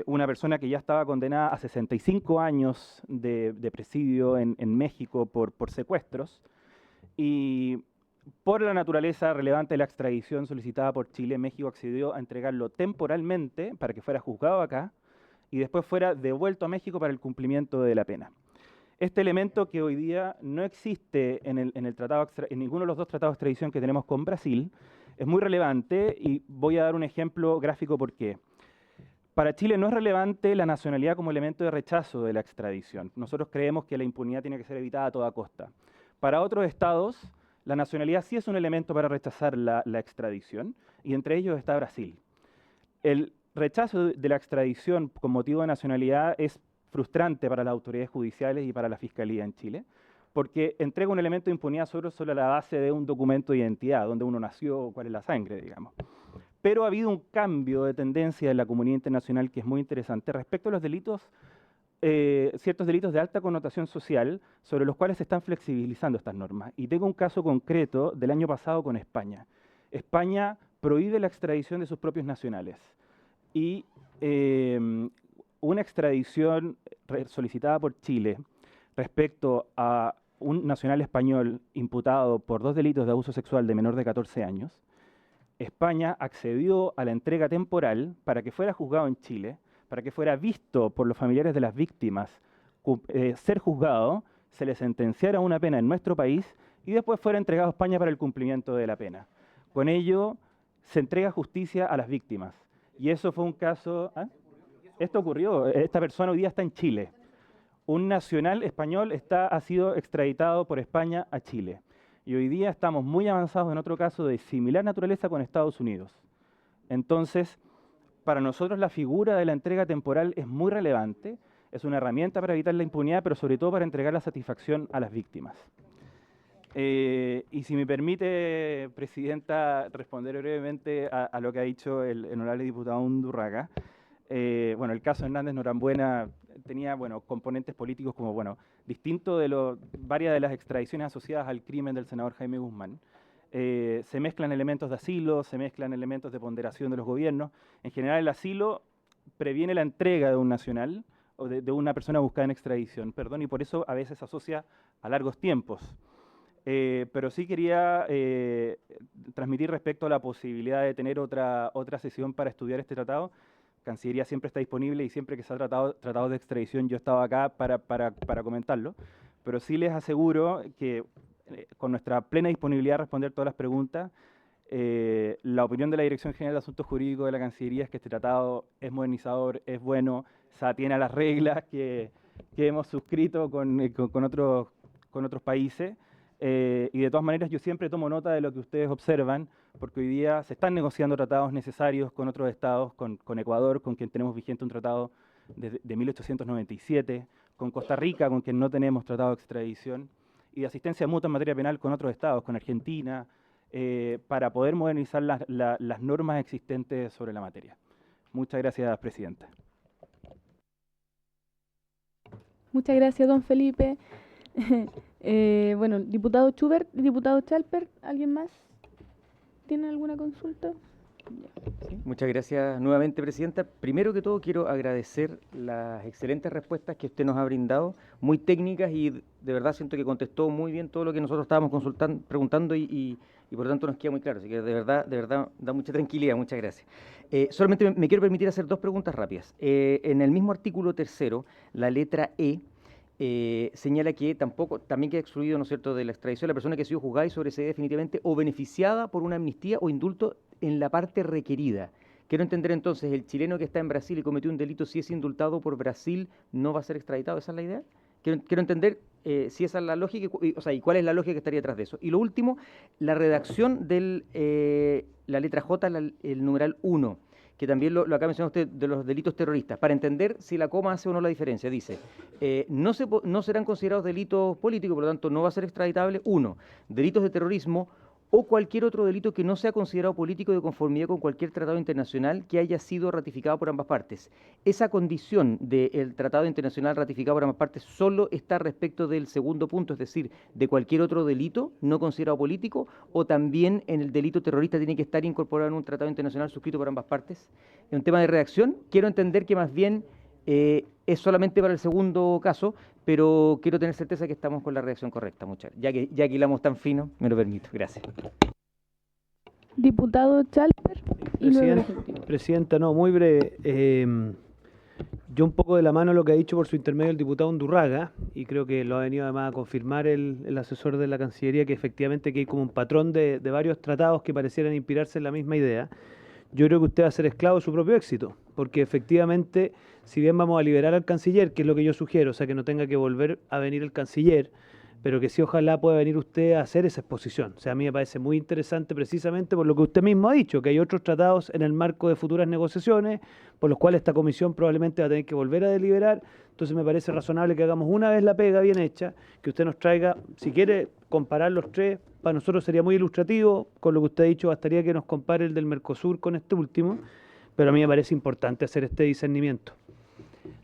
una persona que ya estaba condenada a 65 años de presidio en México por secuestros, y por la naturaleza relevante de la extradición solicitada por Chile, México accedió a entregarlo temporalmente para que fuera juzgado acá y después fuera devuelto a México para el cumplimiento de la pena. Este elemento que hoy día no existe en ninguno de los 2 tratados de extradición que tenemos con Brasil, es muy relevante y voy a dar un ejemplo gráfico por qué. Para Chile no es relevante la nacionalidad como elemento de rechazo de la extradición. Nosotros creemos que la impunidad tiene que ser evitada a toda costa. Para otros estados, la nacionalidad sí es un elemento para rechazar la extradición, y entre ellos está Brasil. El rechazo de la extradición con motivo de nacionalidad es frustrante para las autoridades judiciales y para la Fiscalía en Chile, porque entrega un elemento de impunidad solo a la base de un documento de identidad, donde uno nació, cuál es la sangre, digamos. Pero ha habido un cambio de tendencia en la comunidad internacional que es muy interesante respecto a los delitos, ciertos delitos de alta connotación social, sobre los cuales se están flexibilizando estas normas. Y tengo un caso concreto del año pasado con España. España prohíbe la extradición de sus propios nacionales. Y una extradición solicitada por Chile respecto a un nacional español imputado por 2 delitos de abuso sexual de menor de 14 años, España accedió a la entrega temporal para que fuera juzgado en Chile, para que fuera visto por los familiares de las víctimas ser juzgado, se le sentenciara una pena en nuestro país y después fuera entregado a España para el cumplimiento de la pena. Con ello se entrega justicia a las víctimas. Y eso fue un caso... ¿Ah? Esto ocurrió, esta persona hoy día está en Chile. Un nacional español ha sido extraditado por España a Chile. Y hoy día estamos muy avanzados en otro caso de similar naturaleza con Estados Unidos. Entonces, para nosotros la figura de la entrega temporal es muy relevante, es una herramienta para evitar la impunidad, pero sobre todo para entregar la satisfacción a las víctimas. Y si me permite, Presidenta, responder brevemente a lo que ha dicho el honorable diputado Undurraga. Bueno, el caso Hernández Norambuena tenía, bueno, componentes políticos como, bueno, distinto de varias de las extradiciones asociadas al crimen del senador Jaime Guzmán. Se mezclan elementos de asilo, se mezclan elementos de ponderación de los gobiernos. En general, el asilo previene la entrega de un nacional o de una persona buscada en extradición, perdón, y por eso a veces se asocia a largos tiempos. Pero sí quería transmitir respecto a la posibilidad de tener otra sesión para estudiar este tratado. Cancillería siempre está disponible y siempre que se ha tratado de extradición yo estaba acá para comentarlo, pero sí les aseguro que con nuestra plena disponibilidad a responder todas las preguntas, la opinión de la Dirección General de Asuntos Jurídicos de la Cancillería es que este tratado es modernizador, es bueno, se atiene a las reglas que hemos suscrito con otros países. Y de todas maneras yo siempre tomo nota de lo que ustedes observan, porque hoy día se están negociando tratados necesarios con otros estados, con Ecuador, con quien tenemos vigente un tratado de 1897, con Costa Rica, con quien no tenemos tratado de extradición, y de asistencia mutua en materia penal con otros estados, con Argentina, para poder modernizar las normas existentes sobre la materia. Muchas gracias, Presidenta. Muchas gracias, don Felipe. Bueno, diputado Schubert, diputado Chalper, ¿alguien más tiene alguna consulta? Sí, muchas gracias nuevamente, Presidenta. Primero que todo, quiero agradecer las excelentes respuestas que usted nos ha brindado, muy técnicas, y de verdad siento que contestó muy bien todo lo que nosotros estábamos preguntando y por lo tanto nos queda muy claro. Así que de verdad da mucha tranquilidad. Muchas gracias. Solamente me quiero permitir hacer dos preguntas rápidas. En el mismo artículo 3º, la letra E, señala que también queda excluido, ¿no es cierto?, de la extradición la persona que ha sido juzgada y sobreseída definitivamente o beneficiada por una amnistía o indulto en la parte requerida. Quiero entender entonces, el chileno que está en Brasil y cometió un delito, si es indultado por Brasil, ¿no va a ser extraditado? ¿Esa es la idea? Quiero entender si esa es la lógica, y cuál es la lógica que estaría detrás de eso. Y lo último, la redacción de la letra J, el numeral 1, que también lo acaba mencionando usted, de los delitos terroristas, para entender si la coma hace o no la diferencia. Dice, no serán considerados delitos políticos, por lo tanto no va a ser extraditable, 1, delitos de terrorismo o cualquier otro delito que no sea considerado político de conformidad con cualquier tratado internacional que haya sido ratificado por ambas partes. Esa condición del tratado internacional ratificado por ambas partes solo está respecto del segundo punto, es decir, de cualquier otro delito no considerado político, o también en el delito terrorista tiene que estar incorporado en un tratado internacional suscrito por ambas partes. En un tema de redacción, quiero entender que más bien es solamente para el segundo caso, pero quiero tener certeza que estamos con la redacción correcta. Muchas gracias. Ya que hilamos tan fino, me lo permito. Gracias. Diputado Chalper. Presidenta, no, muy breve. Yo un poco de la mano lo que ha dicho por su intermedio el diputado Undurraga, y creo que lo ha venido además a confirmar el asesor de la Cancillería, que efectivamente que hay como un patrón de varios tratados que parecieran inspirarse en la misma idea. Yo creo que usted va a ser esclavo de su propio éxito, porque efectivamente, si bien vamos a liberar al canciller, que es lo que yo sugiero, o sea, que no tenga que volver a venir el canciller, pero que sí ojalá pueda venir usted a hacer esa exposición. O sea, a mí me parece muy interesante precisamente por lo que usted mismo ha dicho, que hay otros tratados en el marco de futuras negociaciones, por los cuales esta comisión probablemente va a tener que volver a deliberar. Entonces me parece razonable que hagamos una vez la pega bien hecha, que usted nos traiga, si quiere comparar los tres, para nosotros sería muy ilustrativo, con lo que usted ha dicho bastaría que nos compare el del Mercosur con este último, pero a mí me parece importante hacer este discernimiento.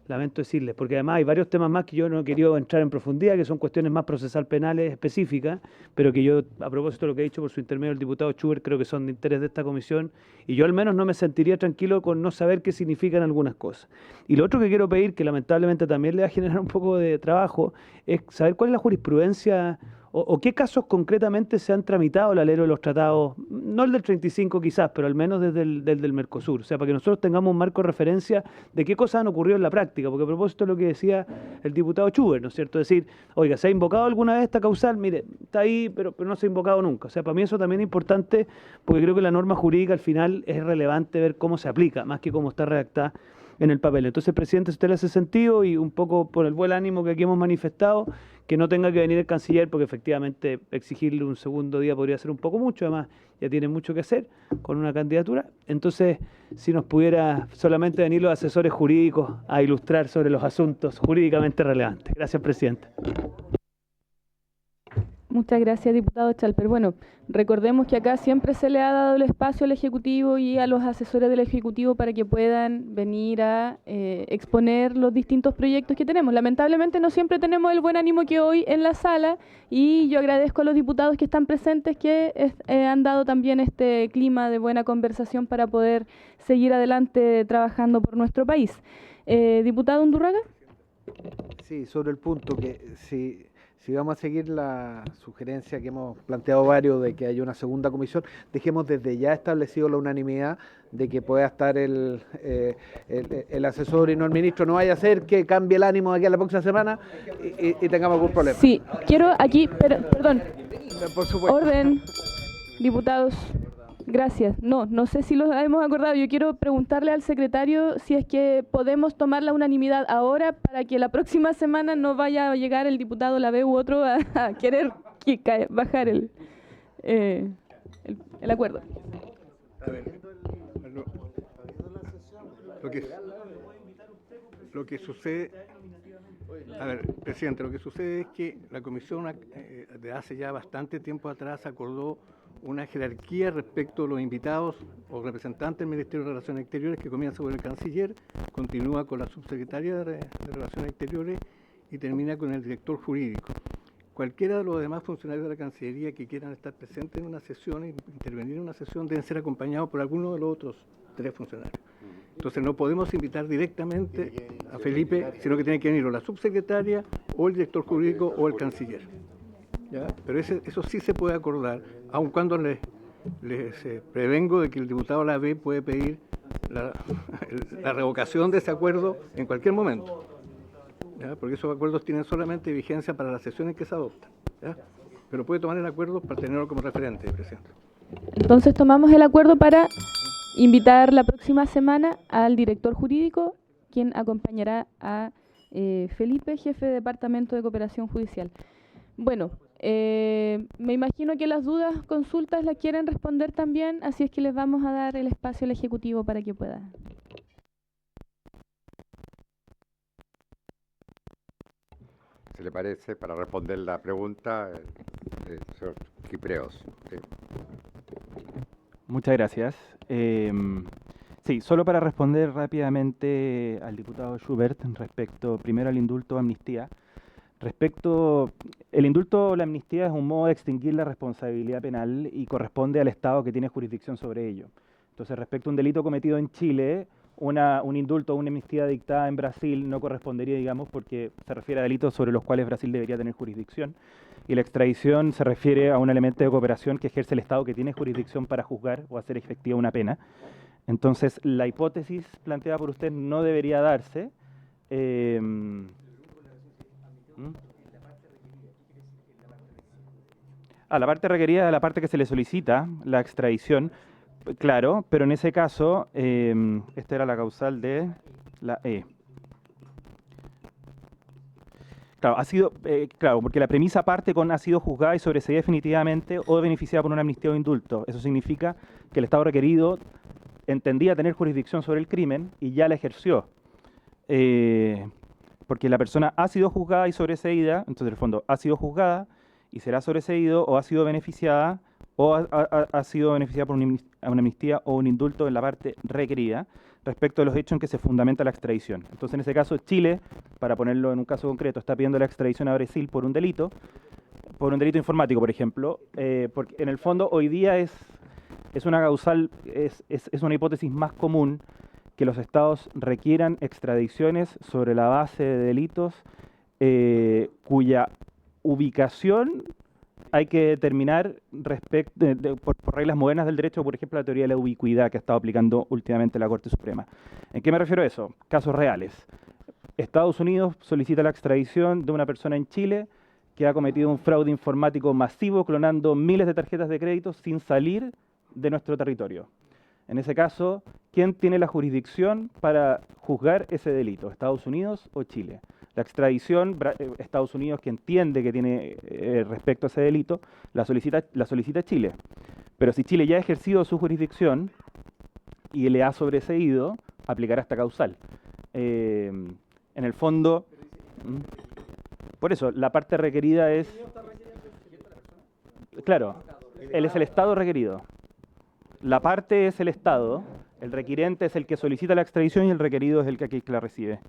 Lamento decirles, porque además hay varios temas más que yo no he querido entrar en profundidad, que son cuestiones más procesal penales específicas, pero que yo, a propósito de lo que ha dicho por su intermedio el diputado Schubert, creo que son de interés de esta comisión, y yo al menos no me sentiría tranquilo con no saber qué significan algunas cosas. Y lo otro que quiero pedir, que lamentablemente también le va a generar un poco de trabajo, es saber cuál es la jurisprudencia o qué casos concretamente se han tramitado al alero de los tratados, no el del 35 quizás, pero al menos desde el del Mercosur. O sea, para que nosotros tengamos un marco de referencia de qué cosas han ocurrido en la práctica, porque a propósito de lo que decía el diputado Schubert, ¿no es cierto? Decir, oiga, ¿se ha invocado alguna vez esta causal? Mire, está ahí, pero no se ha invocado nunca. O sea, para mí eso también es importante, porque creo que la norma jurídica al final es relevante ver cómo se aplica, más que cómo está redactada en el papel. Entonces, presidente, si usted le hace sentido, y un poco por el buen ánimo que aquí hemos manifestado, que no tenga que venir el canciller, porque efectivamente exigirle un segundo día podría ser un poco mucho, además ya tiene mucho que hacer con una candidatura. Entonces, si nos pudiera solamente venir los asesores jurídicos a ilustrar sobre los asuntos jurídicamente relevantes. Gracias, presidente. Muchas gracias, diputado Chalper. Bueno, recordemos que acá siempre se le ha dado el espacio al Ejecutivo y a los asesores del Ejecutivo para que puedan venir a exponer los distintos proyectos que tenemos. Lamentablemente no siempre tenemos el buen ánimo que hoy en la sala, y yo agradezco a los diputados que están presentes que han dado también este clima de buena conversación para poder seguir adelante trabajando por nuestro país. Diputado Undurraga. Sí, sobre el punto que si vamos a seguir la sugerencia que hemos planteado varios de que haya una segunda comisión, dejemos desde ya establecido la unanimidad de que pueda estar el asesor y no el ministro. No vaya a ser que cambie el ánimo de aquí a la próxima semana y tengamos algún problema. Sí, quiero aquí, perdón, Por supuesto. orden, diputados. Gracias. No sé si lo hemos acordado. Yo quiero preguntarle al secretario si es que podemos tomar la unanimidad ahora para que la próxima semana no vaya a llegar el diputado Lavé u otro a querer bajar el acuerdo. A ver, lo que sucede, a ver, presidente, lo que sucede es que la comisión de hace ya bastante tiempo atrás acordó una jerarquía respecto a los invitados o representantes del Ministerio de Relaciones Exteriores, que comienza con el canciller, continúa con la subsecretaria de Relaciones Exteriores y termina con el director jurídico. Cualquiera de los demás funcionarios de la Cancillería que quieran estar presentes en una sesión, intervenir en una sesión, deben ser acompañados por alguno de los otros 3 funcionarios. Entonces no podemos invitar directamente a Felipe, sino que tiene que venir o la subsecretaria, o el director jurídico, o el canciller. ¿Ya? Pero eso sí se puede acordar, aun cuando les prevengo de que el diputado Lavé puede pedir la revocación de ese acuerdo en cualquier momento, ¿ya? Porque esos acuerdos tienen solamente vigencia para las sesiones que se adoptan, ¿ya? Pero puede tomar el acuerdo para tenerlo como referente, presidente. Entonces tomamos el acuerdo para invitar la próxima semana al director jurídico, quien acompañará a Felipe, jefe de Departamento de Cooperación Judicial. Bueno, me imagino que las dudas, consultas las quieren responder también, así es que les vamos a dar el espacio al Ejecutivo para que pueda. Si le parece, para responder la pregunta, señor Quipreos. Sí. Muchas gracias. Sí, solo para responder rápidamente al diputado Schubert respecto primero al indulto o amnistía. El indulto o la amnistía es un modo de extinguir la responsabilidad penal y corresponde al Estado que tiene jurisdicción sobre ello. Entonces, respecto a un delito cometido en Chile, un indulto o una amnistía dictada en Brasil no correspondería, digamos, porque se refiere a delitos sobre los cuales Brasil debería tener jurisdicción. Y la extradición se refiere a un elemento de cooperación que ejerce el Estado que tiene jurisdicción para juzgar o hacer efectiva una pena. Entonces, la hipótesis planteada por usted no debería darse. La parte requerida es la parte que se le solicita, la extradición, claro, pero en ese caso, esta era la causal de la E. Claro, porque la premisa parte con ha sido juzgada y sobreseída definitivamente o beneficiada por una amnistía o indulto. Eso significa que el Estado requerido entendía tener jurisdicción sobre el crimen y ya la ejerció. Porque la persona ha sido juzgada y sobreseída, entonces en el fondo ha sido juzgada y será sobreseído o ha sido beneficiada o ha sido beneficiada por una amnistía o un indulto en la parte requerida respecto de los hechos en que se fundamenta la extradición. Entonces en ese caso Chile, para ponerlo en un caso concreto, está pidiendo la extradición a Brasil por un delito informático, por ejemplo, porque en el fondo hoy día es una causal, es una hipótesis más común que los estados requieran extradiciones sobre la base de delitos cuya ubicación hay que determinar por reglas modernas del derecho, por ejemplo, la teoría de la ubicuidad que ha estado aplicando últimamente la Corte Suprema. ¿En qué me refiero a eso? Casos reales. Estados Unidos solicita la extradición de una persona en Chile que ha cometido un fraude informático masivo clonando miles de tarjetas de crédito sin salir de nuestro territorio. En ese caso, ¿quién tiene la jurisdicción para juzgar ese delito? ¿Estados Unidos o Chile? La extradición, Estados Unidos, que entiende que tiene respecto a ese delito, la solicita Chile. Pero si Chile ya ha ejercido su jurisdicción y le ha sobreseído, aplicará esta causal. En el fondo, por eso, la parte requerida es... Claro, él es el Estado requerido. La parte es el Estado, el requirente es el que solicita la extradición y el requerido es el que la recibe.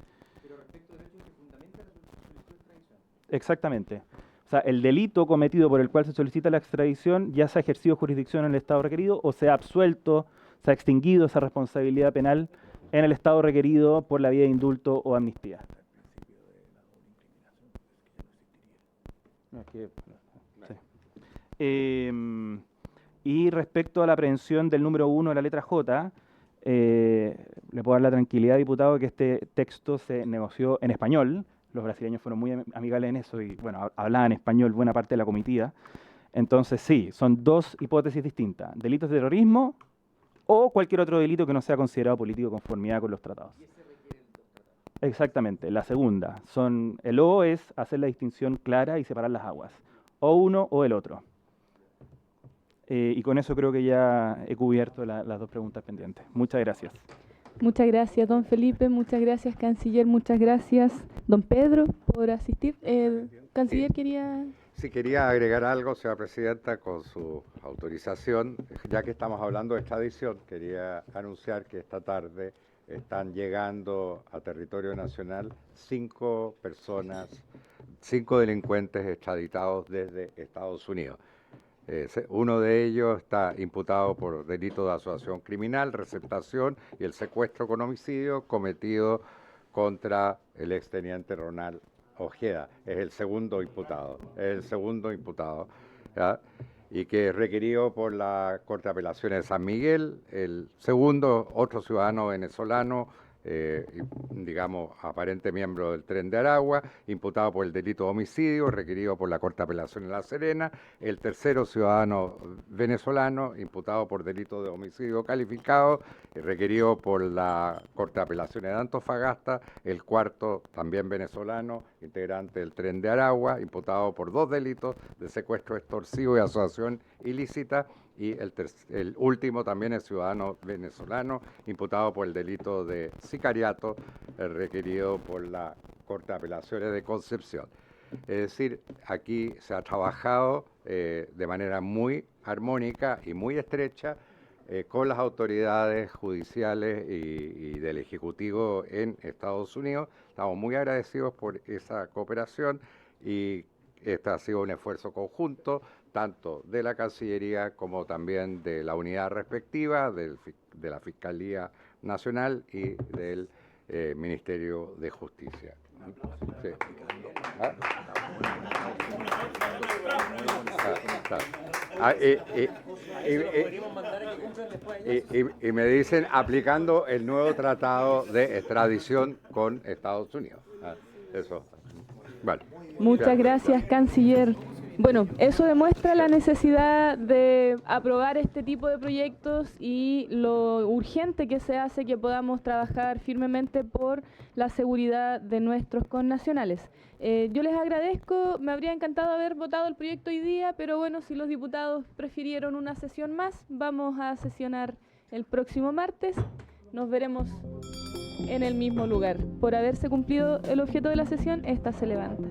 Pero respecto a derechos que fundamenta la solicitud de extradición. Exactamente. O sea, el delito cometido por el cual se solicita la extradición ya se ha ejercido jurisdicción en el Estado requerido o se ha absuelto, se ha extinguido esa responsabilidad penal en el Estado requerido por la vía de indulto o amnistía. Y respecto a la aprehensión del número 1 de la letra J, le puedo dar la tranquilidad, diputado, que este texto se negoció en español. Los brasileños fueron muy amigables en eso y, bueno, hablaban español buena parte de la comitiva. Entonces, sí, son dos hipótesis distintas. Delitos de terrorismo o cualquier otro delito que no sea considerado político conformidad con los tratados. Exactamente. La segunda, el O es hacer la distinción clara y separar las aguas. O uno o el otro. Y con eso creo que ya he cubierto las dos preguntas pendientes. Muchas gracias. Muchas gracias, don Felipe. Muchas gracias, canciller. Muchas gracias, don Pedro, por asistir. El canciller quería... Sí, quería agregar algo, señora presidenta, con su autorización. Ya que estamos hablando de extradición, quería anunciar que esta tarde están llegando a territorio nacional 5 personas, 5 delincuentes extraditados desde Estados Unidos. Uno de ellos está imputado por delito de asociación criminal, receptación y el secuestro con homicidio cometido contra el exteniente Ronald Ojeda. Es el segundo imputado, ¿ya? Y que es requerido por la Corte de Apelaciones de San Miguel. El segundo, otro ciudadano venezolano, digamos, aparente miembro del Tren de Aragua, imputado por el delito de homicidio, requerido por la Corte de Apelaciones de La Serena. El tercero, ciudadano venezolano, imputado por delito de homicidio calificado, requerido por la Corte de Apelaciones de Antofagasta. El cuarto, también venezolano, integrante del Tren de Aragua, imputado por 2 delitos de secuestro extorsivo y asociación ilícita. Y el último también es ciudadano venezolano, imputado por el delito de sicariato, requerido por la Corte de Apelaciones de Concepción. Es decir, aquí se ha trabajado de manera muy armónica y muy estrecha con las autoridades judiciales y del Ejecutivo en Estados Unidos. Estamos muy agradecidos por esa cooperación y este ha sido un esfuerzo conjunto, tanto de la Cancillería como también de la unidad respectiva, de la Fiscalía Nacional y del Ministerio de Justicia. Sí. Y me dicen aplicando el nuevo tratado de extradición con Estados Unidos. Eso. Vale. Muchas gracias, canciller. Bueno, eso demuestra la necesidad de aprobar este tipo de proyectos y lo urgente que se hace que podamos trabajar firmemente por la seguridad de nuestros connacionales. Yo les agradezco, me habría encantado haber votado el proyecto hoy día, pero bueno, si los diputados prefirieron una sesión más, vamos a sesionar el próximo martes. Nos veremos en el mismo lugar. Por haberse cumplido el objeto de la sesión, esta se levanta.